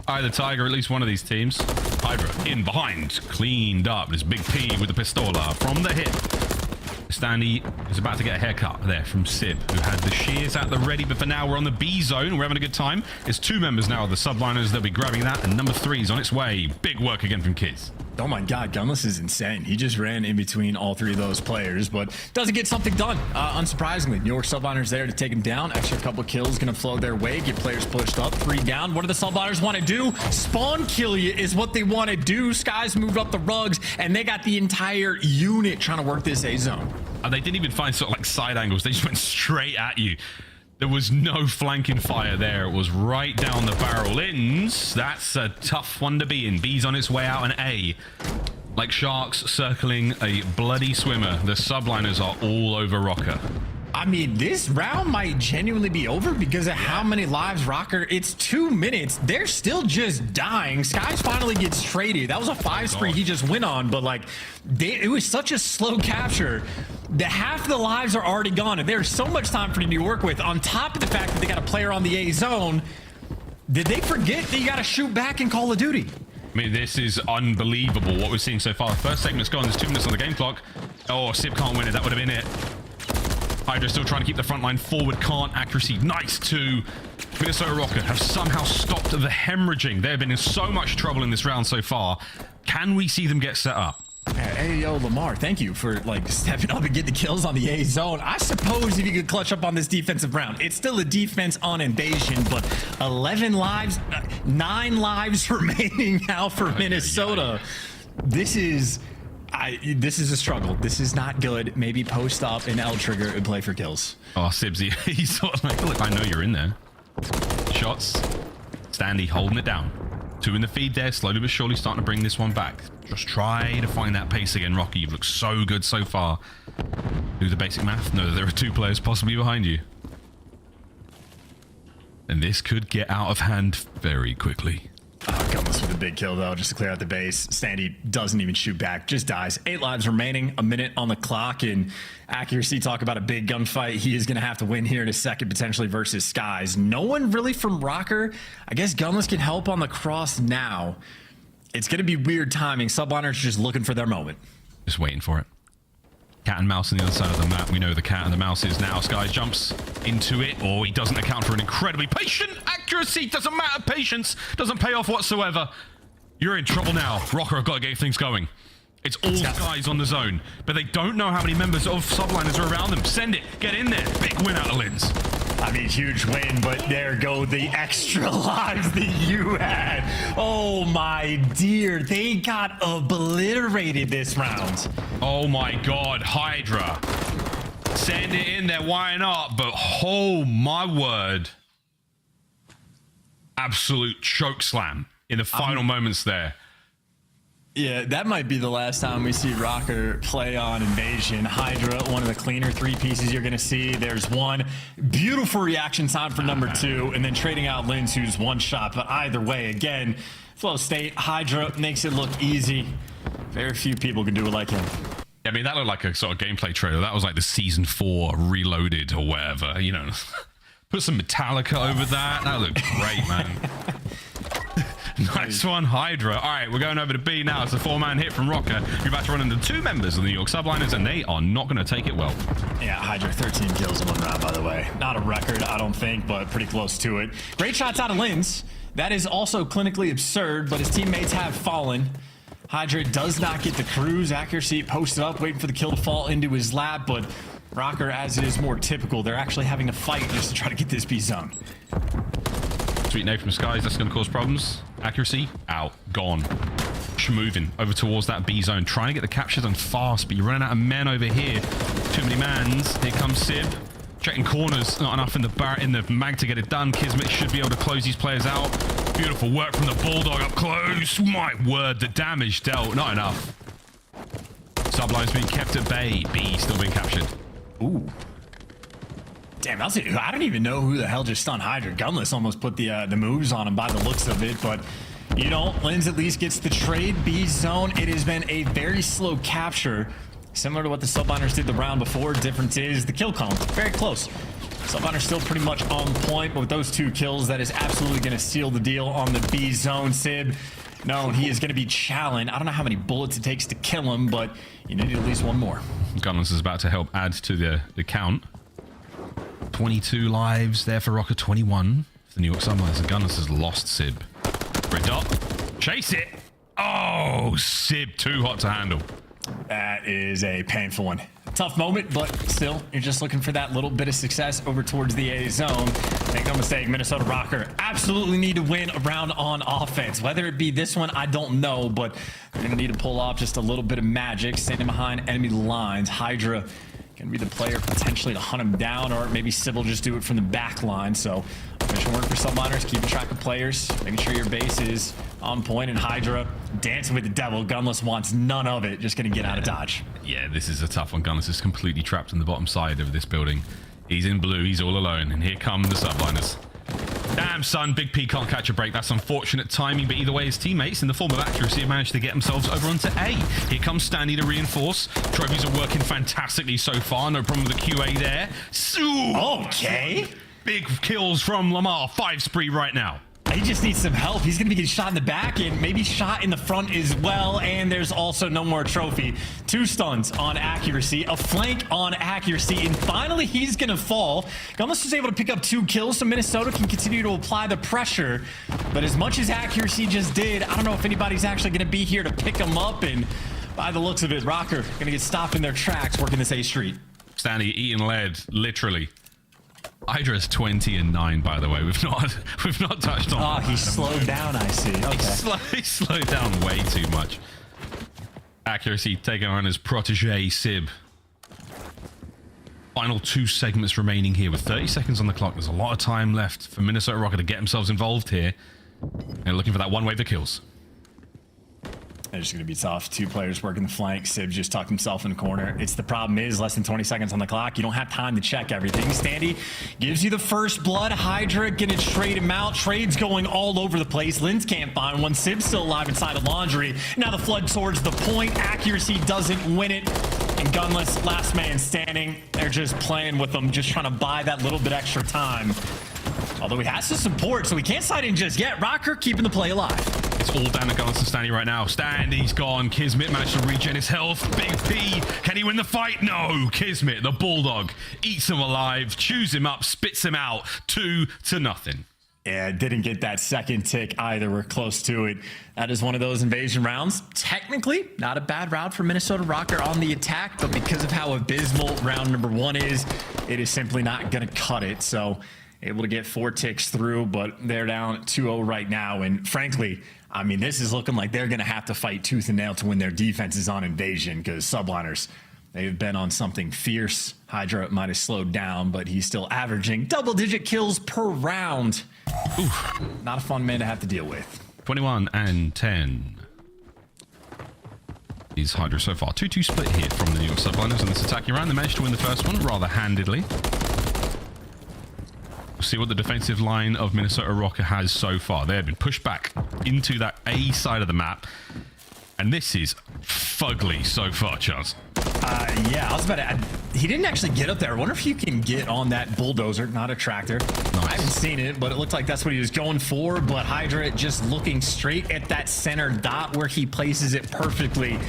Either Tiger, at least one of these teams. Hydra in behind, cleaned up. There's Big P with the pistola from the hip. Stanley is about to get a haircut there from Sib, who had the shears at the ready, but for now we're on the B zone. We're having a good time. It's 2 members now of the Subliners. They'll be grabbing that, and number 3 is on its way. Big work again from Kiz. Oh my God, Gunless is insane. He just ran in between all 3 of those players, but doesn't get something done. Unsurprisingly, New York Subliners there to take him down. Extra couple kills going to flow their way, get players pushed up, 3 down. What do the Subliners want to do? Spawn kill you is what they want to do. Skies moved up the rugs, and they got the entire unit trying to work this A zone. And they didn't even find sort of like side angles. They just went straight at you. There was no flanking fire there. It was right down the barrel. Ins, that's a tough one to be in. B's on its way out, and A, like sharks circling a bloody swimmer, the Subliners are all over Rokkr. I mean, this round might genuinely be over because of how many lives Rokkr. It's 2 minutes. They're still just dying. Skies finally gets traded. That was a 5 spree he just went on, but like, it was such a slow capture that half the lives are already gone, and there's so much time for them to work with. On top of the fact that they got a player on the A zone, did they forget that you got to shoot back in Call of Duty? I mean, this is unbelievable what we're seeing so far. The first segment's gone. There's 2 minutes on the game clock. Oh, Sib can't win it. That would have been it. Hydra still trying to keep the front line forward. Can't. Accuracy. Nice too. Minnesota Rokkr have somehow stopped the hemorrhaging. They've been in so much trouble in this round so far. Can we see them get set up? Hey, yo, Lamar, thank you for like stepping up and getting the kills on the A zone. I suppose if you could clutch up on this defensive round, it's still a defense on Invasion, but 11 lives, 9 lives remaining now for Minnesota. This is a struggle. This is not good. Maybe post up and L trigger and play for kills. Oh, Sibsy, he's sort of like, look, I know you're in there. Shots. Standy holding it down. 2 in the feed there, slowly but surely starting to bring this one back. Just try to find that pace again, Rocky. You've looked so good so far. Do the basic math. No, there are 2 players possibly behind you. And this could get out of hand very quickly. Gunless with a big kill, though, just to clear out the base. Standy doesn't even shoot back, just dies. 8 lives remaining, a minute on the clock, and accuracy, talk about a big gunfight. He is going to have to win here in a second, potentially versus Skies. No one really from Rokkr. I guess Gunless can help on the cross now. It's going to be weird timing. Subliners just looking for their moment. Just waiting for it. Cat and mouse on the other side of the map. We know the cat and the mouse is now. Skies jumps into it. Oh, he doesn't account for an incredibly patient accuracy. Doesn't matter. Patience doesn't pay off whatsoever. You're in trouble now. Rokkr have got to get things going. It's all Skies on the zone, but they don't know how many members of Subliners are around them. Send it. Get in there. Big win out of Lins. I mean, huge win, but there go the extra lives that you had. Oh my dear, they got obliterated this round. Oh my God, Hydra. Send it in there, why not? But oh my word. Absolute choke slam in the final moments there. Yeah, that might be the last time we see Rokkr play on Invasion. Hydra, one of the cleaner three pieces you're going to see. There's one. Beautiful reaction time for number two, and then trading out Linz, who's one shot. But either way, again, flow state, Hydra makes it look easy. Very few people can do it like him. I mean, that looked like a sort of gameplay trailer. That was like the season 4 reloaded or whatever, you know. Put some Metallica over that. That looked great, man. Nice one, Hydra. All right, we're going over to B now. It's a 4-man hit from Rokkr. You're about to run into 2 members of the New York Subliners, and they are not going to take it well. Yeah, Hydra 13 kills in 1 round, by the way. Not a record, I don't think, but pretty close to it. Great shots out of Linz. That is also clinically absurd, but his teammates have fallen. Hydra does not get the cruise accuracy posted up, waiting for the kill to fall into his lap, but Rokkr, as it is more typical, they're actually having to fight just to try to get this B zone. Sweet nade from Skies, that's going to cause problems. Accuracy, out, gone. Moving over towards that B zone, trying to get the capture done fast, but you're running out of men over here. Too many mans. Here comes Sib. Checking corners, not enough in the mag to get it done. Kismet should be able to close these players out. Beautiful work from the Bulldog up close. My word, the damage dealt, not enough. Subline's being kept at bay. B still being captured. Ooh. Damn, I don't even know who the hell just stunned Hydra. Gunless almost put the moves on him by the looks of it, but you know, Linz at least gets the trade. B zone, it has been a very slow capture, similar to what the Subliners did the round before. Difference is the kill count, very close. Subliners still pretty much on point, but with those 2 kills, that is absolutely going to seal the deal on the B zone. Sib, no, he is going to be challenged. I don't know how many bullets it takes to kill him, but you need at least 1 more. Gunless is about to help add to the count. 22 lives there for Rokkr, 21 for the New York Subliners. The Gunless has lost Sib. Red dot. Chase it. Oh, Sib, too hot to handle. That is a painful one. Tough moment, but still, you're just looking for that little bit of success over towards the A zone. Make no mistake, Minnesota Rokkr absolutely need to win a round on offense. Whether it be this one, I don't know, but they're going to need to pull off just a little bit of magic, standing behind enemy lines. Hydra can be the player potentially to hunt him down, or maybe Sib will just do it from the back line. So mission work for Subliners, keeping track of players, making sure your base is on point, and Hydra dancing with the devil. Gunless wants none of it, just gonna get out of dodge. Yeah, this is a tough one. Gunless is completely trapped on the bottom side of this building. He's in blue, he's all alone, and here come the Subliners. Damn, son, Big P can't catch a break. That's unfortunate timing, but either way, his teammates, in the form of accuracy, have managed to get themselves over onto A. Here comes Stanley to reinforce. Trophies are working fantastically so far. No problem with the QA there. Okay. Big kills from Lamar. 5 spree right now. He just needs some help. He's going to be getting shot in the back and maybe shot in the front as well. And there's also no more trophy. 2 stuns on accuracy, a flank on accuracy, and finally he's going to fall. Gunless was able to pick up 2 kills, so Minnesota can continue to apply the pressure. But as much as accuracy just did, I don't know if anybody's actually going to be here to pick him up. And by the looks of it, Rokkr going to get stopped in their tracks working this A street. Stanley eating lead, literally. Hydra's 20-9, by the way. We've not touched on. Oh, he slowed down, I see. Okay. He slowed down way too much. Accuracy taking on his protege Sib. Final 2 segments remaining here with 30 seconds on the clock. There's a lot of time left for Minnesota Rokkr to get themselves involved here. And looking for that one wave of kills. It's just going to be tough. 2 players working the flank. Sib just tucked himself in the corner. It's the problem is less than 20 seconds on the clock. You don't have time to check everything. Standy gives you the first blood. Hydra gonna trade him out. Trades going all over the place. Linz can't find one. Sib's still alive inside of Laundry. Now the flood towards the point. Accuracy doesn't win it. And Gunless, last man standing. They're just playing with them, just trying to buy that little bit extra time. Although he has to support, so he can't side in just yet. Rokkr keeping the play alive. It's all down to Gunless and Stanley right now. Stanley's gone. Kismet managed to regen his health. Big P, can he win the fight? No. Kismet, the Bulldog, eats him alive, chews him up, spits him out. 2-0. Yeah, didn't get that second tick either. We're close to it. That is one of those invasion rounds. Technically, not a bad round for Minnesota Rokkr on the attack, but because of how abysmal round number 1 is, it is simply not going to cut it. So able to get 4 ticks through, but they're down 2-0 right now. And frankly, I mean, this is looking like they're going to have to fight tooth and nail to win their defenses on invasion, because Subliners, they've been on something fierce. Hydra might have slowed down, but he's still averaging double-digit kills per round. Oof, not a fun man to have to deal with. 21 and 10 is Hydra so far. 2-2 split here from the New York Subliners in this attacking round. They managed to win the first one rather handedly. We'll see what the defensive line of Minnesota Rokkr has so far. They have been pushed back into that A side of the map. And this is fugly so far, Charles. Yeah, I was about to... he didn't actually get up there. I wonder if you can get on that bulldozer, not a tractor. Nice. I haven't seen it, but it looked like that's what he was going for. But Hydra just looking straight at that center dot where he places it perfectly.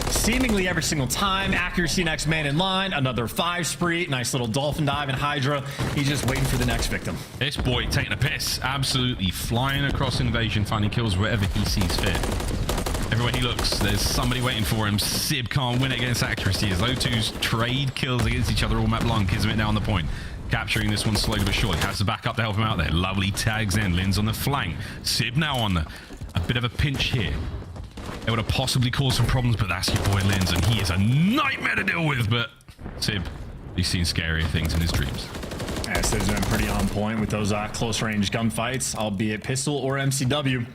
Seemingly every single time. Accuracy next man in line. Another 5 spree. Nice little dolphin dive. And Hydra, he's just waiting for the next victim. This boy taking a piss. Absolutely flying across invasion, finding kills wherever he sees fit. Everywhere he looks, there's somebody waiting for him. Sib can't win it against accuracy as those two trade kills against each other all map long. Kismet now on the point. Capturing this one slowly but surely. Has to back up to help him out there. Lovely tags in. Lin's on the flank. Sib now on a bit of a pinch here. It would have possibly caused some problems, but that's your boy Lin's, and he is a nightmare to deal with. But Sib, he's seen scarier things in his dreams. Yeah, Sib's been pretty on point with those close range gunfights, albeit pistol or MCW.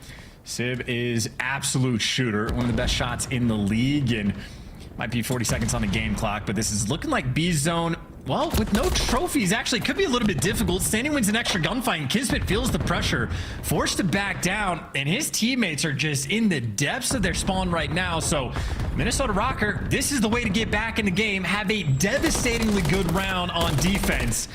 Sib is absolute shooter, one of the best shots in the league, and might be 40 seconds on the game clock, but this is looking like B zone. Well, with no trophies, actually could be a little bit difficult. Standing wins an extra gunfight, and Kismet feels the pressure, forced to back down, and his teammates are just in the depths of their spawn right now. So Minnesota Rokkr, this is the way to get back in the game, have a devastatingly good round on defense.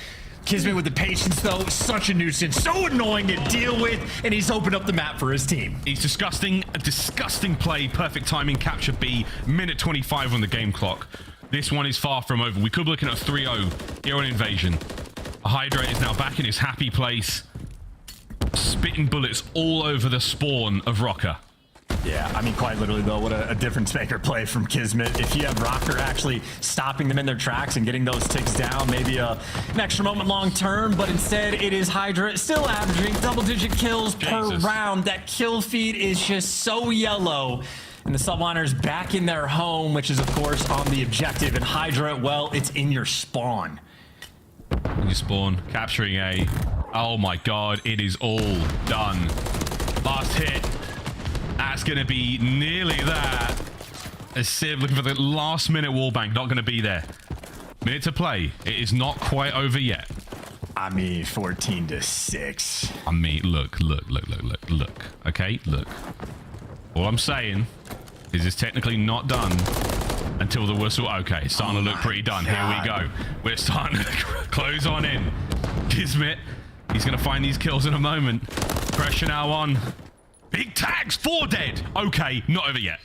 Kismet with the patience, though, such a nuisance, so annoying to deal with, and he's opened up the map for his team. He's disgusting, a disgusting play, perfect timing, capture B, minute 25 on the game clock. This one is far from over. We could be looking at a 3-0 here on Invasion. Hydra is now back in his happy place, spitting bullets all over the spawn of Rokkr. Yeah, I mean, quite literally, though, what a difference maker play from Kismet. If you have Rokkr actually stopping them in their tracks and getting those ticks down, maybe an extra moment long term, but instead it is Hydra still averaging double-digit kills per round. That kill feed is just so yellow. And the Subliners back in their home, which is, of course, on the objective. And Hydra, well, it's in your spawn. In your spawn, capturing A. Oh my god, it is all done. Last hit. That's going to be nearly that. As Sib looking for the last minute wallbang, not going to be there. Minute to play. It is not quite over yet. I mean, 14-6. I mean, look. Okay, look. All I'm saying is it's technically not done until the whistle. Okay, it's starting to look pretty done. God. Here we go. We're starting to close on in. Kismet, he's going to find these kills in a moment. Pressure now on. Big tags, 4 dead. Okay, not over yet.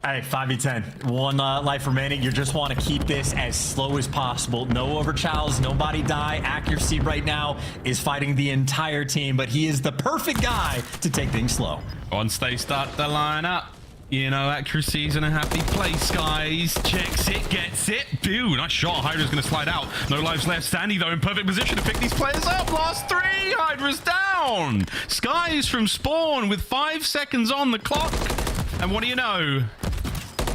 Hey, 5v10. 1 life remaining. You just want to keep this as slow as possible. No overchows, nobody die. Accuracy right now is fighting the entire team, but he is the perfect guy to take things slow. Once they start the lineup, you know, accuracy's in a happy place, guys. Checks it, gets it. Dude, nice shot. Hydra's going to slide out. No lives left. Sandy, though, in perfect position to pick these players up. Last 3. Hydra's down. Skies from spawn with 5 seconds on the clock. And what do you know?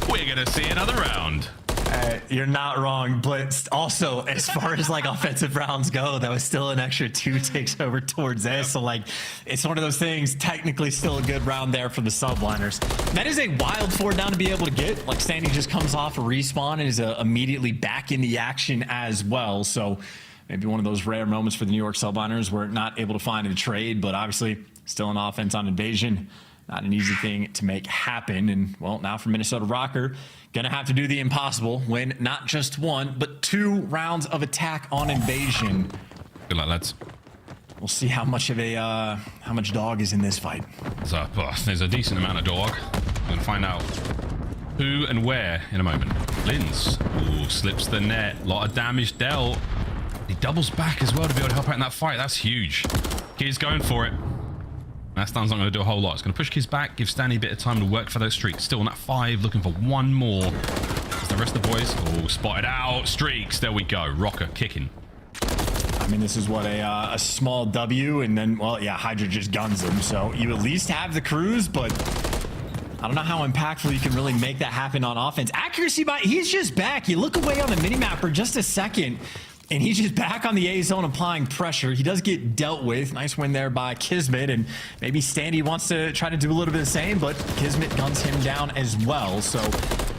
We're going to see another round. You're not wrong, but also as far as like offensive rounds go, that was still an extra 2 ticks over towards A. So like, it's one of those things, technically still a good round there for the Subliners. That is a wild 4 down to be able to get. Like, Sandy just comes off a respawn and is immediately back in the action as well. So maybe one of those rare moments for the New York Subliners were not able to find a trade, but obviously still an offense on invasion. Not an easy thing to make happen. And, well, now for Minnesota Rokkr, going to have to do the impossible, win not just 1, but 2 rounds of attack on invasion. Good luck, lads. We'll see how much of a, how much dog is in this fight. So, there's a decent amount of dog. We're going to find out who and where in a moment. Linz, ooh, slips the net. A lot of damage dealt. He doubles back as well to be able to help out in that fight. That's huge. He's going for it. That stun's not going to do a whole lot. It's going to push Kiz back, give Stanley a bit of time to work for those streaks. Still on that 5, looking for one more. As the rest of the boys, oh, spotted out. Streaks, there we go. Rokkr kicking. I mean, this is what a small W, and then, well, yeah, Hydra just guns them. So you at least have the cruise, but I don't know how impactful you can really make that happen on offense. Accuracy, he's just back. You look away on the minimap for just a second, and he's just back on the A zone applying pressure. He does get dealt with. Nice win there by Kismet, and maybe Standy wants to try to do a little bit of the same, but Kismet guns him down as well. So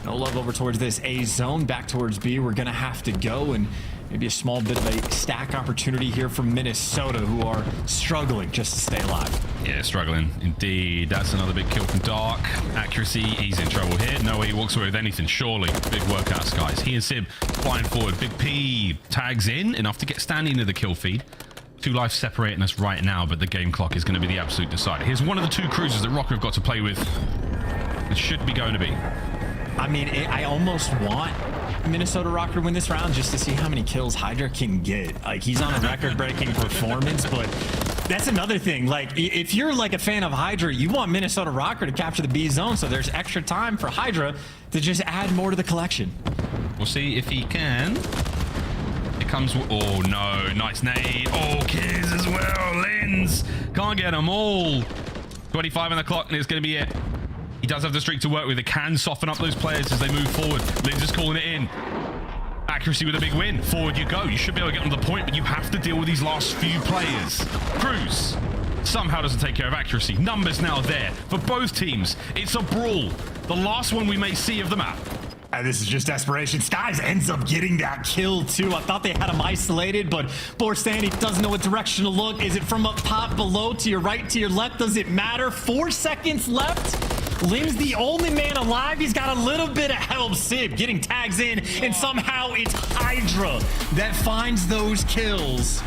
no love over towards this A zone. Back towards B, we're going to have to go, and maybe a small bit of a stack opportunity here from Minnesota, who are struggling just to stay alive. Yeah, struggling indeed. That's another big kill from Dark. Accuracy, he's in trouble here. No way he walks away with anything, surely. Big workouts, guys. He and Sib flying forward. Big P tags in, enough to get standing into the kill feed. 2 lives separating us right now, but the game clock is going to be the absolute decider. Here's one of the 2 cruisers that Rokkr have got to play with. It should be going to be. I mean, I almost want Minnesota Rokkr to win this round just to see how many kills Hydra can get. Like, he's on a record-breaking performance, but that's another thing. Like, if you're like a fan of Hydra, you want Minnesota Rokkr to capture the B zone, so there's extra time for Hydra to just add more to the collection. We'll see if he can. It comes. Oh no, nice nade. Oh, Kiz as well. Lins can't get them all. 25 on the clock, and it's going to be it. He does have the streak to work with. It can soften up those players as they move forward. Lins is calling it in. Accuracy with a big win. Forward you go. You should be able to get on the point, but you have to deal with these last few players. Cruz somehow doesn't take care of accuracy. Numbers now there for both teams. It's a brawl. The last one we may see of the map. And this is just desperation. Skies ends up getting that kill too. I thought they had him isolated, but Borstani doesn't know what direction to look. Is it from up top, below, to your right, to your left? Does it matter? 4 seconds left. Lim's the only man alive. He's got a little bit of help. Sib getting tags in, and somehow it's Hydra that finds those kills.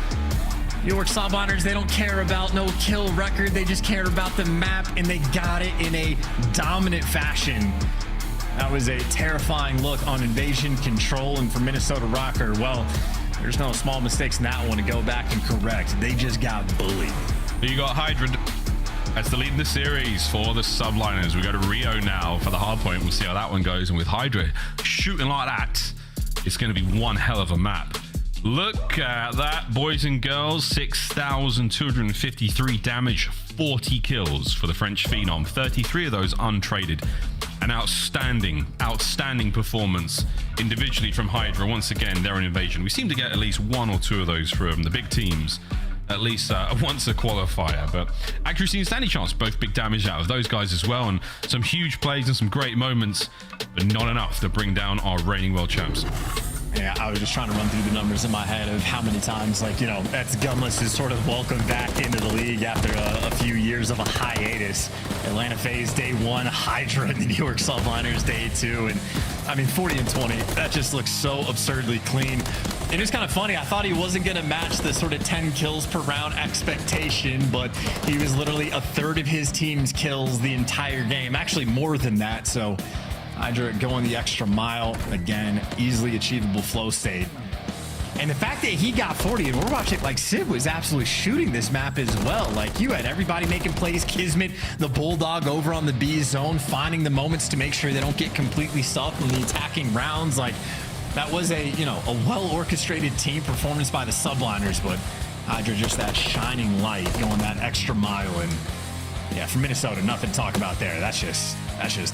New York Subliners, they don't care about no kill record. They just care about the map, and they got it in a dominant fashion. That was a terrifying look on invasion control, and for Minnesota Rokkr, well, there's no small mistakes in that one to go back and correct. They just got bullied. You got Hydra. That's the lead in the series for the Subliners. We go to Rio now for the hard point. We'll see how that one goes. And with Hydra shooting like that, it's going to be one hell of a map. Look at that, boys and girls. 6,253 damage, 40 kills for the French Phenom. 33 of those untraded. An outstanding performance individually from Hydra. Once again, they're an invasion. We seem to get at least 1 or 2 of those from the big teams. At least once a qualifier, but accuracy and standing chance, both big damage out of those guys as well, and some huge plays and some great moments, but not enough to bring down our reigning world champs. Yeah, I was just trying to run through the numbers in my head of how many times, like, you know, that's Gunless is sort of welcome back into the league after a few years of a hiatus. Atlanta FaZe day 1, Hydra and the New York Subliners day 2, and I mean 40 and 20. That just looks so absurdly clean. It is kind of funny. I thought he wasn't going to match the sort of 10 kills per round expectation, but he was literally a third of his team's kills the entire game. Actually, more than that. So Hydra going the extra mile. Again, easily achievable flow state. And the fact that he got 40, and we're watching, like, Sib was absolutely shooting this map as well. Like, you had everybody making plays. Kismet, the Bulldog over on the B zone, finding the moments to make sure they don't get completely stuck in the attacking rounds. Like, that was a, you know, a well-orchestrated team performance by the Subliners, but Hydra just that shining light going that extra mile. And yeah, for Minnesota, nothing to talk about there. That's just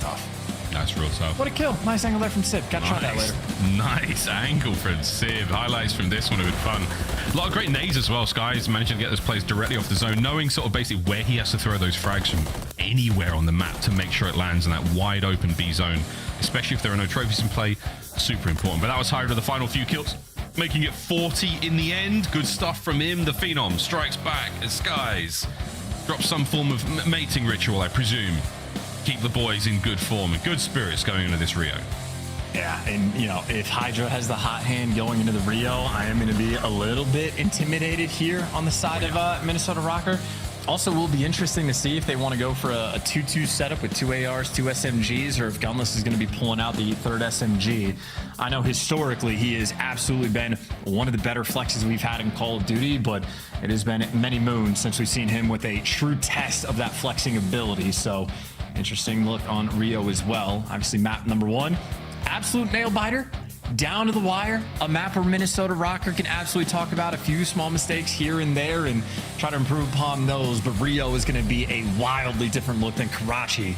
tough. That's real tough. What a kill. Nice angle there from Sib. Gotta try that later. Nice angle from Sib. Highlights from this one have been fun. A lot of great nades as well. Skies managing to get those plays directly off the zone, knowing sort of basically where he has to throw those frags from anywhere on the map to make sure it lands in that wide open B zone, especially if there are no trophies in play. Super important. But that was Hydra, the final few kills, making it 40 in the end. Good stuff from him. The Phenom strikes back as Skies drops some form of mating ritual, I presume. Keep the boys in good form and good spirits going into this Rio. Yeah, and, you know, if Hydra has the hot hand going into the Rio, I am going to be a little bit intimidated here on the side of Minnesota Rokkr. Also, will be interesting to see if they want to go for a 2-2 setup with 2 ARs, 2 SMGs, or if Gunless is going to be pulling out the third SMG. I know historically he has absolutely been one of the better flexes we've had in Call of Duty, but it has been many moons since we've seen him with a true test of that flexing ability. So interesting look on Rio as well. Obviously, map number 1, absolute nail biter. Down to the wire, a map where Minnesota Rokkr can absolutely talk about a few small mistakes here and there and try to improve upon those, but Rio is going to be a wildly different look than Karachi.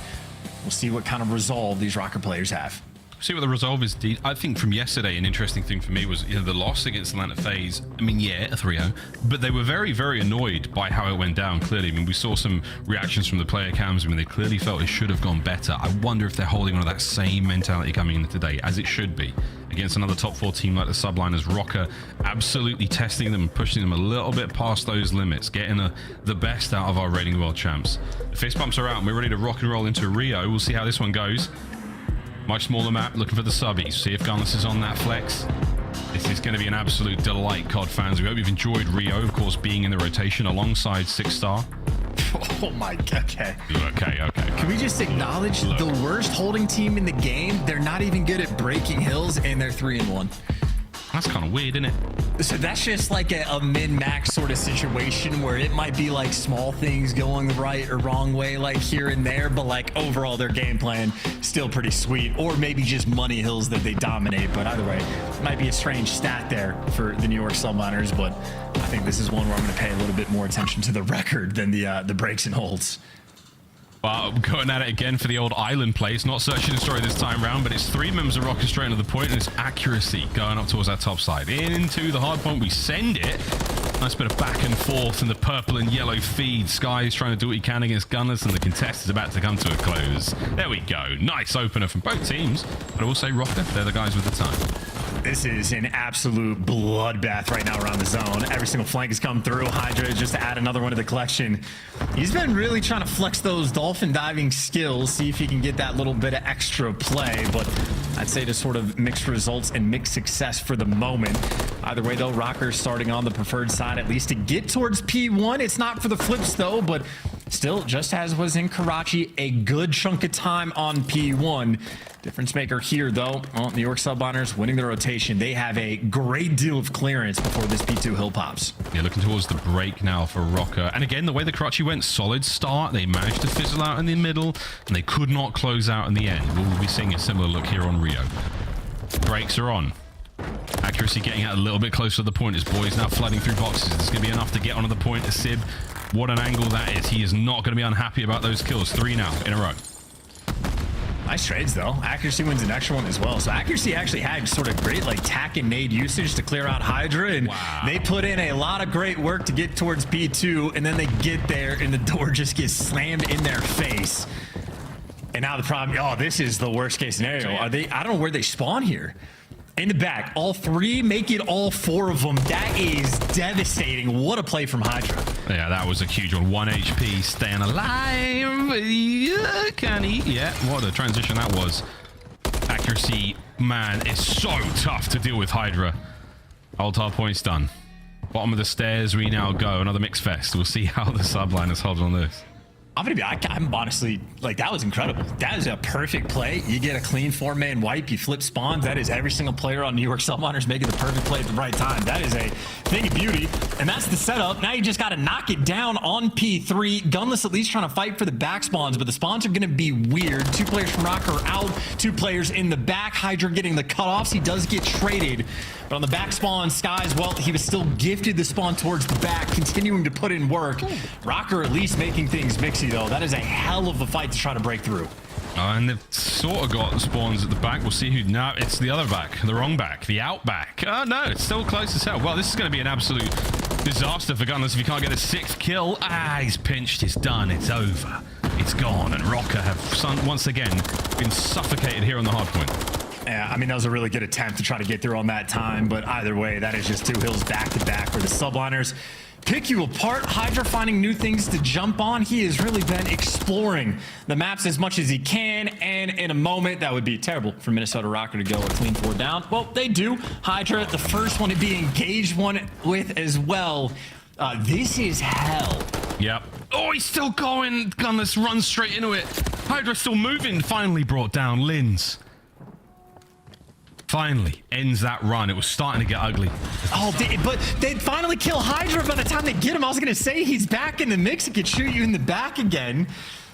We'll see what kind of resolve these Rokkr players have. See what the resolve is. I think from yesterday, an interesting thing for me was, the loss against Atlanta FaZe. I mean, yeah, a 3-0, but they were very, very annoyed by how it went down, clearly. I mean, we saw some reactions from the player cams. I mean, they clearly felt it should have gone better. I wonder if they're holding on to that same mentality coming into today, as it should be, against another top 4 team like the Subliners. Rokkr absolutely testing them and pushing them a little bit past those limits, getting the best out of our Raiding the World champs. The fist bumps are out, and we're ready to rock and roll into Rio. We'll see how this one goes. Much smaller map, looking for the subbies. See if Gunless is on that flex. This is going to be an absolute delight, COD fans. We hope you've enjoyed Rio, of course, being in the rotation alongside 6-star. Oh my god, okay. Okay. Can we just acknowledge the worst holding team in the game? They're not even good at breaking hills, and they're 3-1. That's kind of weird, isn't it? So that's just like a min-max sort of situation where it might be like small things going the right or wrong way, like here and there, but like overall their game plan still pretty sweet, or maybe just money hills that they dominate. But either way, it might be a strange stat there for the New York Subliners, but I think this is one where I'm going to pay a little bit more attention to the record than the breaks and holds. Well, going at it again for the old island play. It's not search and destroy this time round, but it's 3 members of Rokkr straight to the point, and it's accuracy going up towards that top side. Into the hard point, we send it. Nice bit of back and forth in the purple and yellow feed. Sky is trying to do what he can against Gunless, and the contest is about to come to a close. There we go. Nice opener from both teams. But I will say Rokkr, they're the guys with the time. This is an absolute bloodbath right now around the zone. Every single flank has come through. Hydra just to add another one to the collection. He's been really trying to flex those dolphin diving skills, see if he can get that little bit of extra play, but I'd say just sort of mixed results and mixed success for the moment. Either way, though, Rokkr starting on the preferred side, at least to get towards P1. It's not for the flips, though, but still, just as was in Karachi, a good chunk of time on P1. Difference maker here, though. Well, New York Subliners winning the rotation. They have a great deal of clearance before this P2 hill pops. Yeah, looking towards the break now for Rokkr. And again, the way the Karachi went, solid start. They managed to fizzle out in the middle, and they could not close out in the end. We'll be seeing a similar look here on Rio. Breaks are on. Accuracy getting out a little bit closer to the point. His boys now flooding through boxes. It's going to be enough to get onto the point. Sib, what an angle that is. He is not going to be unhappy about those kills. 3 now in a row. Nice trades, though. Accuracy wins an extra one as well. So Accuracy actually had sort of great like tack and nade usage to clear out Hydra, and they put in a lot of great work to get towards P2, and then they get there and the door just gets slammed in their face. And now the problem, this is the worst case scenario. I don't know where they spawn here. In the back, all 3, make it all 4 of them. That is devastating. What a play from Hydra. Yeah, that was a huge one. 1 HP, staying alive. Yeah, can he? Yeah, what a transition that was. Accuracy, man, it's so tough to deal with Hydra. Ult hard points done. Bottom of the stairs, we now go. Another mix fest. We'll see how the Subliners hold on this. I'm honestly, like, that was incredible. That is a perfect play. You get a clean 4-man wipe, you flip spawns. That is every single player on New York Subliners making the perfect play at the right time. That is a thing of beauty, and that's the setup. Now you just got to knock it down on P3. Gunless at least trying to fight for the back spawns, but the spawns are going to be weird. 2 players from Rokkr are out, 2 players in the back. Hydra getting the cutoffs. He does get traded, but on the back spawn, Sky's, well, he was still gifted the spawn towards the back, continuing to put in work. Rokkr at least making things mixy, though. That is a hell of a fight to try to break through. And they've sort of got spawns at the back. We'll see who... No, it's the other back. The wrong back. The out back. Oh, no, it's still close as hell. Well, this is going to be an absolute disaster for Gunless if he can't get a 6th kill. He's pinched. It's done. It's over. It's gone. And Rokkr have, once again, been suffocated here on the hard point. Yeah, I mean, that was a really good attempt to try to get through on that time, but either way, that is just 2 hills back to back where the Subliners pick you apart. Hydra finding new things to jump on. He has really been exploring the maps as much as he can, and in a moment, that would be terrible for Minnesota Rokkr to go a clean 4 down. Well, they do. Hydra, the first one to be engaged with as well. This is hell. Yep. Oh, he's still going. Gunless runs straight into it. Hydra still moving. Finally brought down Linz. Finally ends that run. It was starting to get ugly. Oh, but they'd finally kill Hydra by the time they get him. I was going to say he's back in the mix and could shoot you in the back again.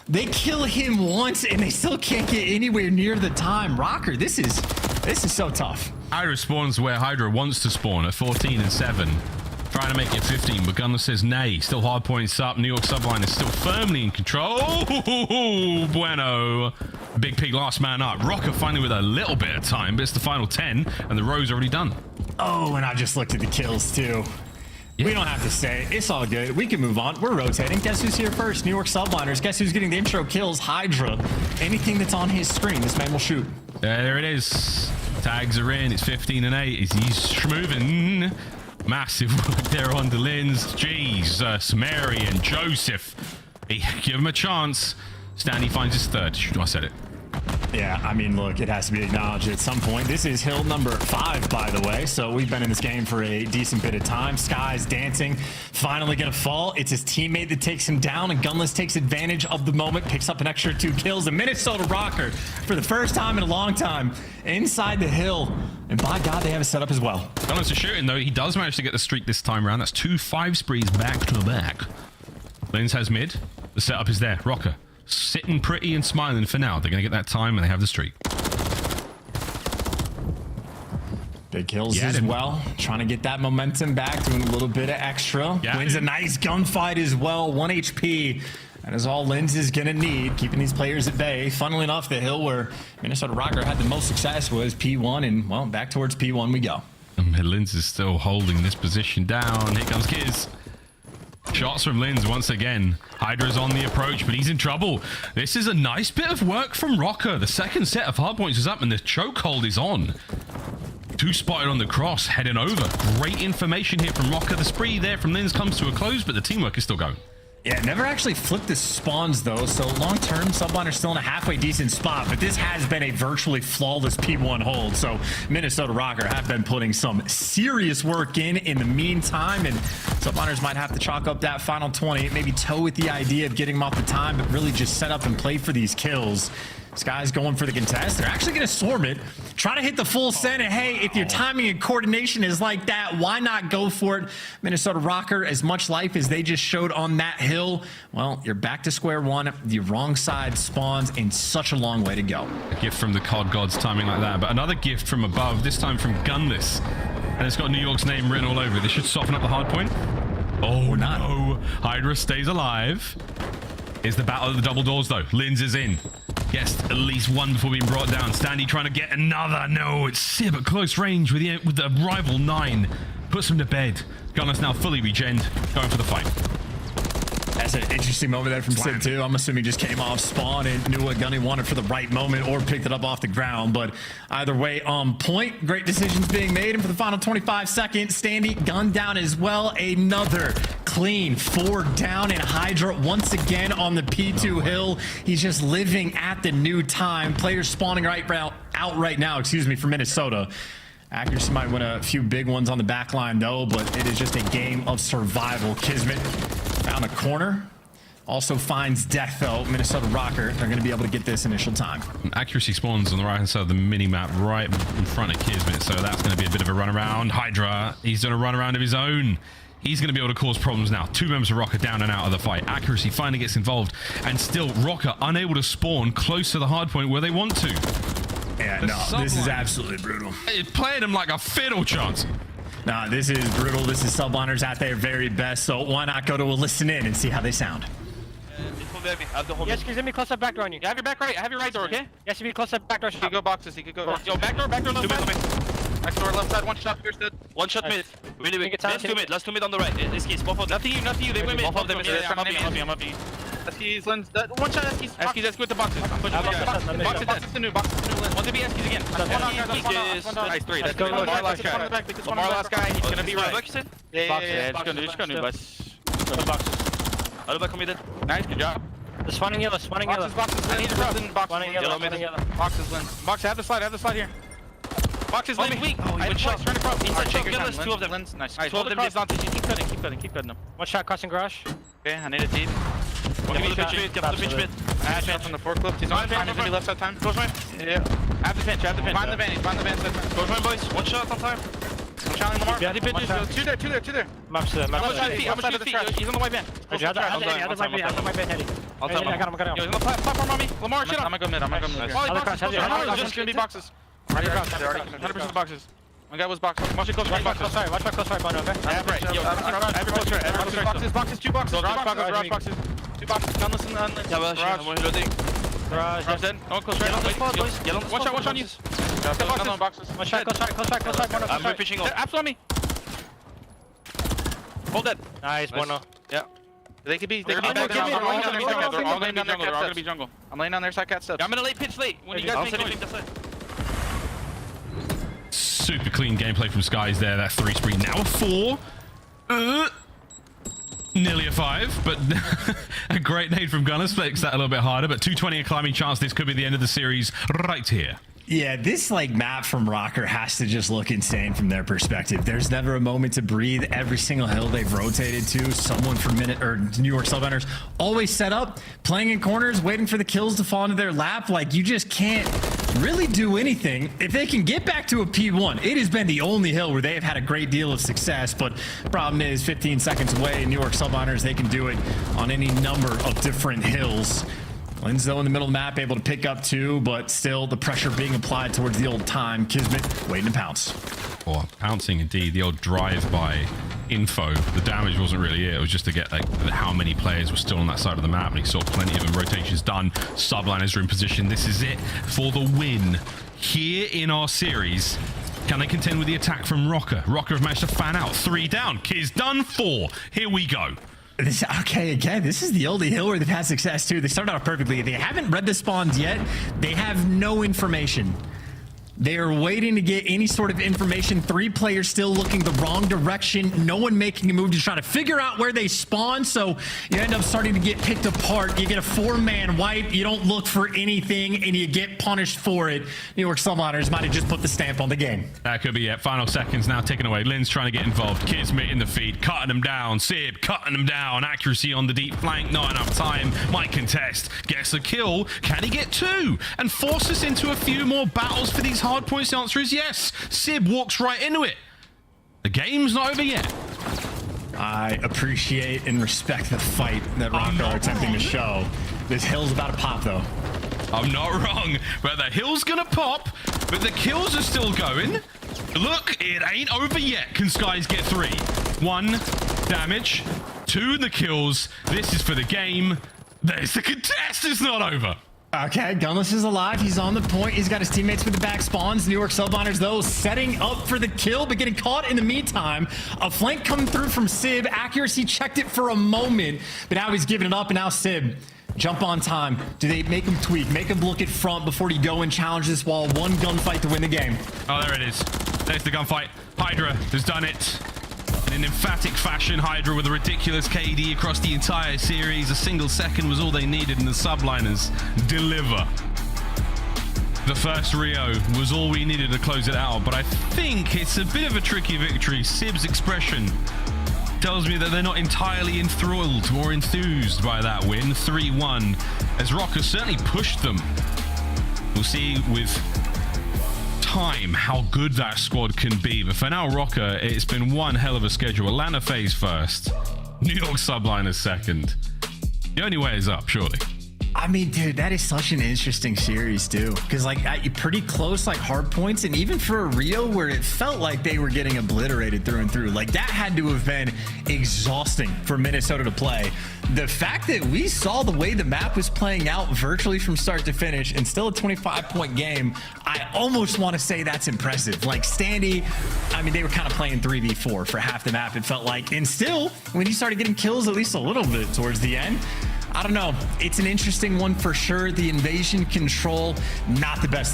They kill him once and they still can't get anywhere near the time. Rokkr, this is so tough. Hydra spawns where Hydra wants to spawn at 14 and 7. Trying to make it 15, but Gunless says nay. Still hard points up. New York Subline is still firmly in control. Oh, bueno. Big Pig last man up. Rokkr finally with a little bit of time, but it's the final 10, and the row's already done. Oh, and I just looked at the kills too. Yeah. We don't have to say it. It's all good. We can move on. We're rotating. Guess who's here first? New York Subliners. Guess who's getting the intro kills? Hydra. Anything that's on his screen, this man will shoot. There it is. Tags are in. It's 15 and 8. He's moving. Massive work there on the Linz. Jesus, Mary and Joseph. Give him a chance. Stanley finds his third. I said it. Yeah, I mean, look, it has to be acknowledged at some point. This is hill number 5, by the way. So we've been in this game for a decent bit of time. Sky's dancing. Finally gonna fall. It's his teammate that takes him down, and Gunless takes advantage of the moment, picks up an extra 2 kills. And Minnesota Rokkr, for the first time in a long time, inside the hill. And by God, they have it set up as well. Gunless is shooting, though. He does manage to get the streak this time around. That's 2 5 sprees back to back. Linz has mid. The setup is there. Rokkr sitting pretty and smiling for now. They're going to get that time and they have the streak. Big kills as well. Trying to get that momentum back, doing a little bit of extra. Wins a nice gunfight as well. 1 HP. That is all Linz is going to need, keeping these players at bay. Funnily enough, the hill where Minnesota Rokkr had the most success was P1, and, well, back towards P1 we go. Linz is still holding this position down. Here comes Kiz. Shots from Linz once again. Hydra's on the approach, but he's in trouble. This is a nice bit of work from Rokkr. The second set of hardpoints is up and the chokehold is on. 2 spotted on the cross, heading over. Great information here from Rokkr. The spree there from Linz comes to a close, but the teamwork is still going. Yeah, never actually flipped the spawns though, so long-term, Subliner's still in a halfway decent spot, but this has been a virtually flawless P1 hold, so Minnesota Rokkr have been putting some serious work in the meantime, and Subliners might have to chalk up that final 20, maybe toe with the idea of getting them off the time, but really just set up and play for these kills. Sky's going for the contest. They're actually going to swarm it, try to hit the full send, and hey, if your timing and coordination is like that, why not go for it? Minnesota Rokkr, as much life as they just showed on that hill, well, you're back to square one. The wrong side spawns in such a long way to go. A gift from the COD gods timing like that, but another gift from above, this time from Gunless, and it's got New York's name written all over it. This should soften up the hard point. Oh, no. Hydra stays alive. It's the battle of the double doors, though. Linz is in. Gets at least one before being brought down. Standy trying to get another. No, it's Sib at close range with the rival 9. Puts him to bed. Gunner's now fully regened, going for the fight. That's an interesting moment there from Sid too. I'm assuming just came off spawn and knew what Gunny wanted for the right moment or picked it up off the ground. But either way, on point. Great decisions being made. And for the final 25 seconds, Standy gunned down as well. Another clean 4 down, and Hydra once again on the P2 hill. He's just living at the new time. Players spawning out right now, excuse me, for Minnesota. Accuracy might win a few big ones on the back line though, but it is just a game of survival. Kismet found a corner. Also finds death though. Minnesota Rokkr, they're going to be able to get this initial time. Accuracy spawns on the right hand side of the mini-map right in front of Kismet, so that's going to be a bit of a runaround. Hydra, he's doing a runaround of his own. He's going to be able to cause problems now. 2 members of Rokkr down and out of the fight. Accuracy finally gets involved, and still Rokkr unable to spawn close to the hard point where they want to. Yeah, no, this is absolutely brutal. It played him like a fiddle chance. Nah, this is brutal. This is Subliners at their very best, so why not go to a listen in and see how they sound? Yes, give me close up back door on you. You have your back right. I have your right door, okay? Yes, give me close up back door. He could go boxes. He could go. Yo, back door left side. Back door left side. 1 shot pierced it. 1 shot mid. Really big. Last 2 mid. Last 2 mid on the right. This key's both of them. Left to you. They win mid. Both of them. I'm up you. Eskies, Lens. 1 shot Eskies. Eskies with the boxes. I'm pushing the boxes. Boxes to new. Boxes to new. 1 to be Eskies again. Nice 3. Let's go. One more last guy. He's gonna be right. Yeah. Just gonna do bus. Boxes. Other back committed. Nice. Good job. The spawning yellow. Boxes. I need to drop in boxes. Yellow. Boxes, Lens. Box, have the slide here. Boxes, Lens. Weak. Oh, he went shot. Turn across. Inside shake. 2 of them. Nice. 2 of them. Keep cutting them. 1 shot crossing garage. Okay, I need a team. Give me the pitch bit, get the pitch bit. Ash from the forklift. He's on time, he's gonna be left side time. Close mine. Yeah. I have the pinch, Find the van, he's behind the van side time. Close mine, boys. One shot on time. I'm challenging Lamar. Yeah, the pitches. Two there. Maps I'm gonna shoot feet. He's on the white van. I got my bed heading. I'll tell him. I got him. Yo, he's on the platform on me. Lamar, shit on. I'm gonna go mid. Boxes. Just gonna be boxes. 100% boxes. My guy was boxes. Watch it close right. Watch my close right, Bono, okay? Yeah, right. Yo, every close right. Boxes. Two boxes. Garage boxes. 2 boxes. None listen. Yeah, well, garage dead. No, close right. Watch out on you. None boxes. Close right, Bono. I'm pitching up. Apps on me. Hold dead. Nice, Bono. Yeah. They could be. They're all gonna be jungle. I'm laying down their side cat steps. I'm gonna late pitch late. When you guys make noise, that's it. Super clean gameplay from Skies there. That 3 spree, now a 4. Nearly a 5, but a great nade from Gunners makes that a little bit harder. But 220 a climbing chance. This could be the end of the series right here. Yeah, this like map from Rokkr has to just look insane from their perspective. There's never a moment to breathe. Every single hill they've rotated to, someone from New York Subliners always set up, playing in corners, waiting for the kills to fall into their lap. Like, you just can't really do anything. If they can get back to a P1, it has been the only hill where they have had a great deal of success. But problem is, 15 seconds away, New York Subliners, they can do it on any number of different hills. Lynn's though in the middle of the map, able to pick up 2, but still the pressure being applied towards the old time. Kismet waiting to pounce. Or pouncing indeed, the old drive-by info. The damage wasn't really it. It was just to get like how many players were still on that side of the map, and he saw plenty of them. Rotations done. Subliners are in position. This is it for the win here in our series. Can they contend with the attack from Rokkr? Rokkr have managed to fan out. 3 down. Kiz done 4. Here we go. Okay, again, this is the only hill where they've had success too. They started off perfectly. They haven't read the spawns yet. They have no information. They are waiting to get any sort of information. 3 players still looking the wrong direction. No one making a move to try to figure out where they spawn. So you end up starting to get picked apart. You get a 4-man wipe. You don't look for anything, and you get punished for it. New York Subliners might have just put the stamp on the game. That could be it. Final seconds now taken away. Lynn's trying to get involved. Kismet in the feed, cutting them down. Sib cutting them down. Accuracy on the deep flank. Not enough time. Might contest. Gets a kill. Can he get 2? And force us into a few more battles for these hard points? The answer is yes. Sib walks right into it. The game's not over yet. I appreciate and respect the fight that Rokkr are attempting to show. This hill's about to pop, though. I'm not wrong, but the hill's gonna pop, but the kills are still going. Look, it ain't over yet. Can Skies get 3? 1 damage, 2 the kills. This is for the game. There's the contest. It's not over. Okay, Gunless is alive. He's on the point. He's got his teammates with the back spawns. New York Subliners, though, setting up for the kill, but getting caught in the meantime. A flank coming through from Sib. Accuracy checked it for a moment, but now he's giving it up, and now Sib, jump on time. Do they make him tweak, make him look at front before you go and challenge this wall? 1 gunfight to win the game. Oh, there it is. There's the gunfight. Hydra has done it. In an emphatic fashion, Hydra with a ridiculous KD across the entire series. A single second was all they needed, and the Subliners deliver. The first Rio was all we needed to close it out, but I think it's a bit of a tricky victory. Sib's expression tells me that they're not entirely enthralled or enthused by that win. 3-1, as Rokkr certainly pushed them. We'll see with time how good that squad can be, but for now, Rokkr, it's been one hell of a schedule. Atlanta phase first, New York Subliners second. The only way is up, surely. I mean, dude, that is such an interesting series too, because like pretty close, like hard points, and even for a Rio where it felt like they were getting obliterated through and through, like that had to have been exhausting for Minnesota to play. The fact that we saw the way the map was playing out virtually from start to finish, and still a 25-point game, I almost want to say that's impressive. Like Standy, I mean, they were kind of playing 3v4 for half the map, it felt like, and still, when you started getting kills at least a little bit towards the end, I don't know. It's an interesting one for sure. The invasion control, not the best.